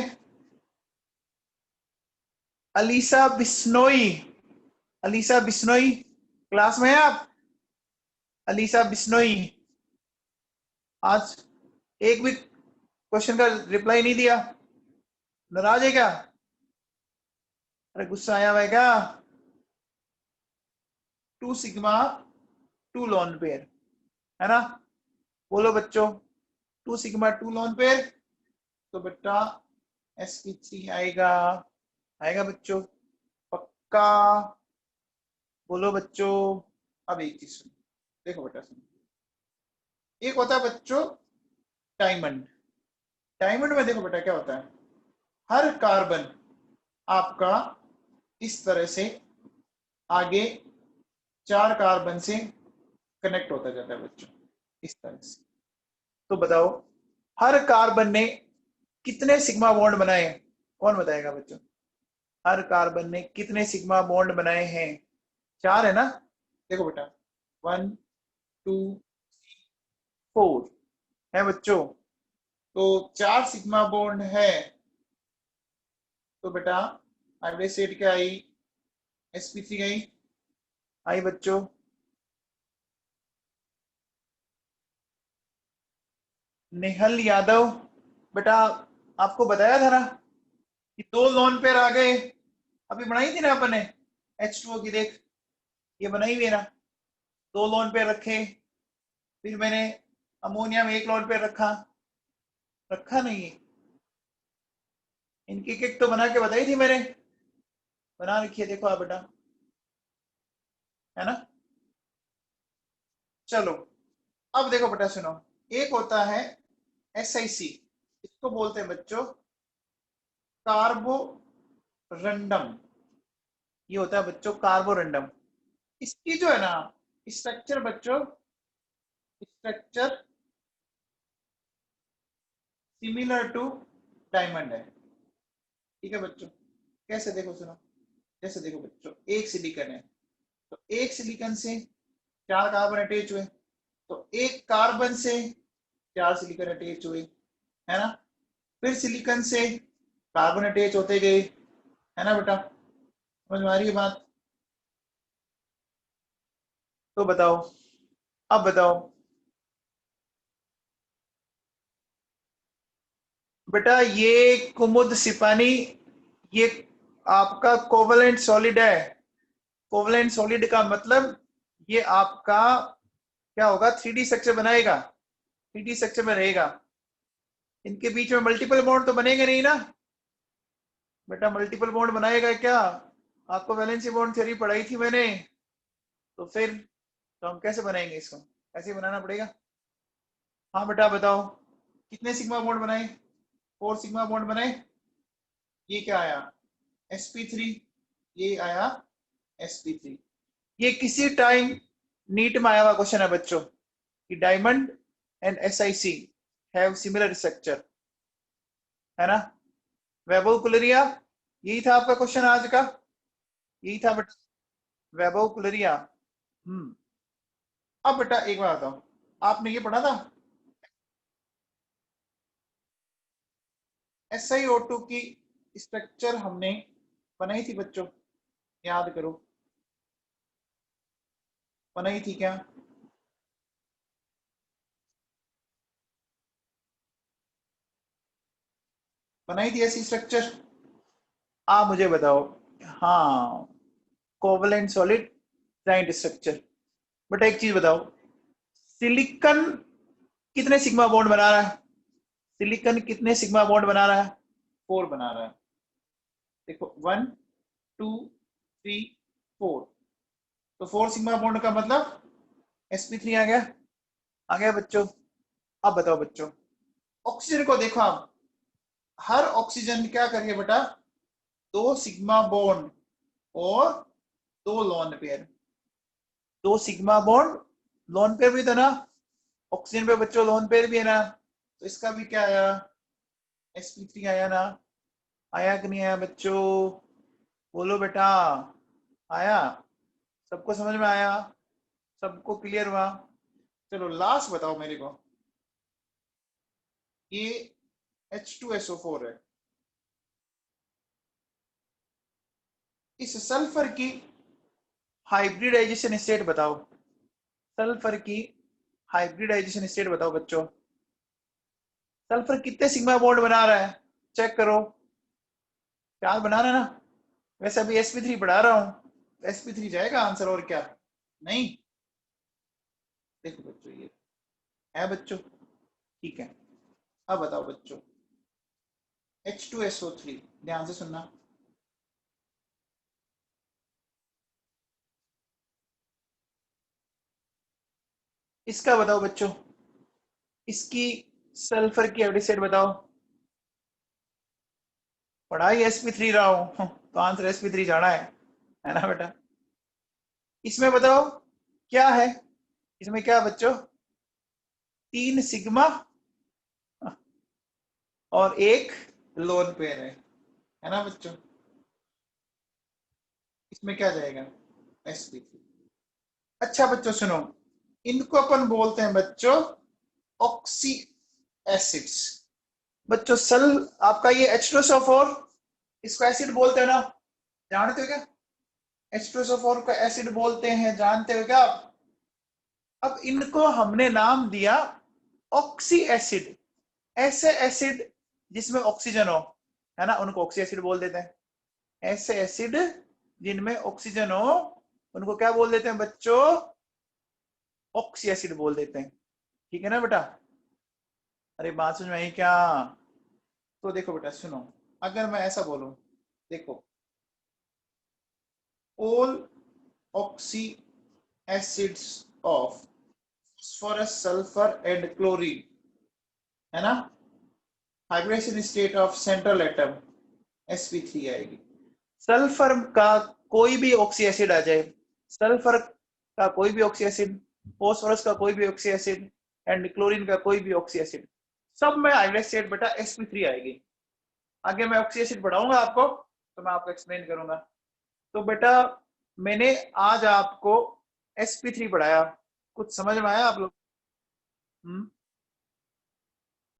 अलीसा बिश्नोई, अलीसा बिश्नोई क्लास में है आप, अलीसा बिश्नोई, आज एक भी क्वेश्चन का रिप्लाई नहीं दिया, नाराज है क्या, अरे गुस्सा आया हुआ है क्या। 2 सिग्मा 2 लॉन पेयर, है ना, बोलो बच्चों 2 सिग्मा 2 लॉन पेयर, तो बेटा sp3 आएगा, आएगा बच्चों पक्का, बोलो बच्चों। अब एक चीज सुनो, देखो बेटा सुनो, एक होता है बच्चों डायमंड, डायमंड में देखो बेटा क्या होता है, हर कार्बन आपका इस तरह से आगे 4 कार्बन से कनेक्ट होता जाता है बच्चों, इस तरह से। तो बताओ हर कार्बन ने कितने सिग्मा बॉन्ड बनाए, कौन बताएगा बच्चों? हर कार्बन ने कितने सिग्मा बॉन्ड बनाए हैं? 4 है ना? देखो बेटा 1 2 4 है बच्चों, तो 4 सिग्मा बॉन्ड है। तो बेटा अगले सेट क्या आई? sp3 आई बच्चों। नेहल यादव, बेटा आपको बताया था ना कि 2 लोन पेयर आ गए, अभी बनाई थी ना अपन ने H2O की, देख ये बनाई हुई है ना, 2 लोन पेयर रखे, फिर मैंने अमोनिया में 1 लोन पेयर रखा नहीं है, इनकी किक तो बना के बताई थी मैंने, बना रखी है देखो आप बेटा, है ना? चलो अब देखो बेटा सुनो, एक होता है SiC, इसको बोलते हैं बच्चों कार्बोरंडम, ये होता है बच्चों कार्बोरंडम। इसकी जो है ना स्ट्रक्चर बच्चों, स्ट्रक्चर सिमिलर टू डायमंड है, ठीक है बच्चों? कैसे देखो सुनो, जैसे देखो बच्चों एक सिलिकन है, तो एक सिलिकन से 4 कार्बन अटैच हुए, तो एक कार्बन से 4 सिलिकन अटैच हुए, है ना? फिर सिलिकन से कार्बन अटैच होते गए, है ना बेटा? समझ में आ रही है बात? तो बताओ, अब बताओ बेटा, ये कुमुद सिपानी, ये आपका कोवलेंट सॉलिड है। कोवलेंट सॉलिड का मतलब ये आपका क्या होगा? 3D स्ट्रक्चर बनाएगा, 3D स्ट्रक्चर में रहेगा। इनके बीच में मल्टीपल बॉन्ड तो बनेगा नहीं ना बेटा? मल्टीपल बॉन्ड बनाएगा क्या? आपको वैलेंसी बॉन्ड थ्योरी पढ़ाई थी मैंने, तो फिर तो हम कैसे बनाएंगे इसको? ऐसे बनाना पड़ेगा। हाँ बेटा बताओ कितने सिग्मा बॉन्ड बनाए? 4 सिग्मा बॉन्ड बनाए। ये क्या आया? sp3, ये आया sp3। ये किसी टाइम नीट में आया हुआ क्वेश्चन है बच्चों कि diamond and SiC have similar structure, है ना? वैभव कुलरिया, यही था आपका क्वेश्चन आज का, यही था बेटा, वैभव कुलरिया। अब बेटा एक बात बताओ, आपने ये पढ़ा था SiO2 की स्ट्रक्चर हमने बनाई थी बच्चों, याद करो, बनाई थी क्या? बनाई थी ऐसी स्ट्रक्चर? आप मुझे बताओ। हाँ, covalent solid giant structure. But एक चीज बताओ, सिलिकन कितने सिग्मा बॉन्ड बना रहा है? सिलिकन कितने सिग्मा बॉन्ड बना रहा है? 4 बना रहा है। देखो 1 2 3 4, तो 4 सिग्मा बॉन्ड का मतलब sp3 आ गया, आ गया बच्चों। अब बताओ बच्चों, ऑक्सीजन को देखो आप, हर ऑक्सीजन क्या करिए बेटा? 2 सिग्मा बॉन्ड और 2 lone pair, 2 sigma bond, lone pair भी था ना ऑक्सीजन पे बच्चों, लोन पेयर भी है ना, तो इसका भी क्या आया? sp3 आया ना? आया कि नहीं आया बच्चों? बोलो बेटा, आया? सबको समझ में आया? सबको क्लियर हुआ? चलो लास्ट बताओ मेरे को, ये H2SO4 है, इस सल्फर की हाइब्रिडाइजेशन स्टेट बताओ, सल्फर की हाइब्रिडाइजेशन स्टेट बताओ बच्चों। सल्फर कितने सिग्मा बॉन्ड बना रहा है? चेक करो, 4 बना रहा है ना? वैसे अभी sp3 पढ़ा रहा हूं, sp3 जाएगा आंसर, और क्या? नहीं? देखो बच्चों ये है बच्चों, ठीक है। अब बताओ बच्चों H2SO3, ध्यान से सुनना, इसका बताओ बच्चों, इसकी सल्फर की एवरेज सेट बताओ। पढ़ाई sp3 रहा हूं तो आंसर sp3 जाना है ना बेटा? इसमें बताओ क्या है, इसमें क्या बच्चों, 3 सिग्मा और एक लोन पेयर है ना बच्चों। इसमें क्या जाएगा, sp3। अच्छा बच्चों सुनो, इनको अपन बोलते हैं बच्चों ऑक्सी एसिड्स। बच्चों सल आपका ये H2SO4, इसको एसिड बोलते हो ना, जानते हो क्या, H2SO4 को एसिड बोलते हैं, जानते हो क्या आप। अब इनको हमने नाम दिया ऑक्सी एसिड, ऐसे एसिड जिसमें ऑक्सीजन हो, है ना, उनको ऑक्सी एसिड बोल देते हैं। ऐसे एसिड जिनमें ऑक्सीजन हो उनको क्या बोल देते हैं बच्चों, ऑक्सी एसिड बोल देते हैं। ठीक है ना बेटा, अरे बात समझ में आई क्या। तो देखो बेटा सुनो, अगर मैं ऐसा बोलूं, देखो all oxy acids of phosphorus, sulfur and chlorine, है ना, hybridisation state of central atom sp3 आएगी। सल्फर का कोई भी ऑक्सी एसिड आ जाए, सल्फर का कोई भी ऑक्सी एसिड, फॉस्फोरस का कोई भी ऑक्सी एसिड एंड क्लोरीन का कोई भी ऑक्सी एसिड, सब में हाइब्रिड स्टेट बेटा sp3 आएगी। आगे मैं ऑक्सी एसिड पढ़ाऊंगा आपको तो मैं आपको एक्सप्लेन करूंगा। तो बेटा मैंने आज आपको sp3 पढ़ाया, कुछ समझ में आया आप लोग।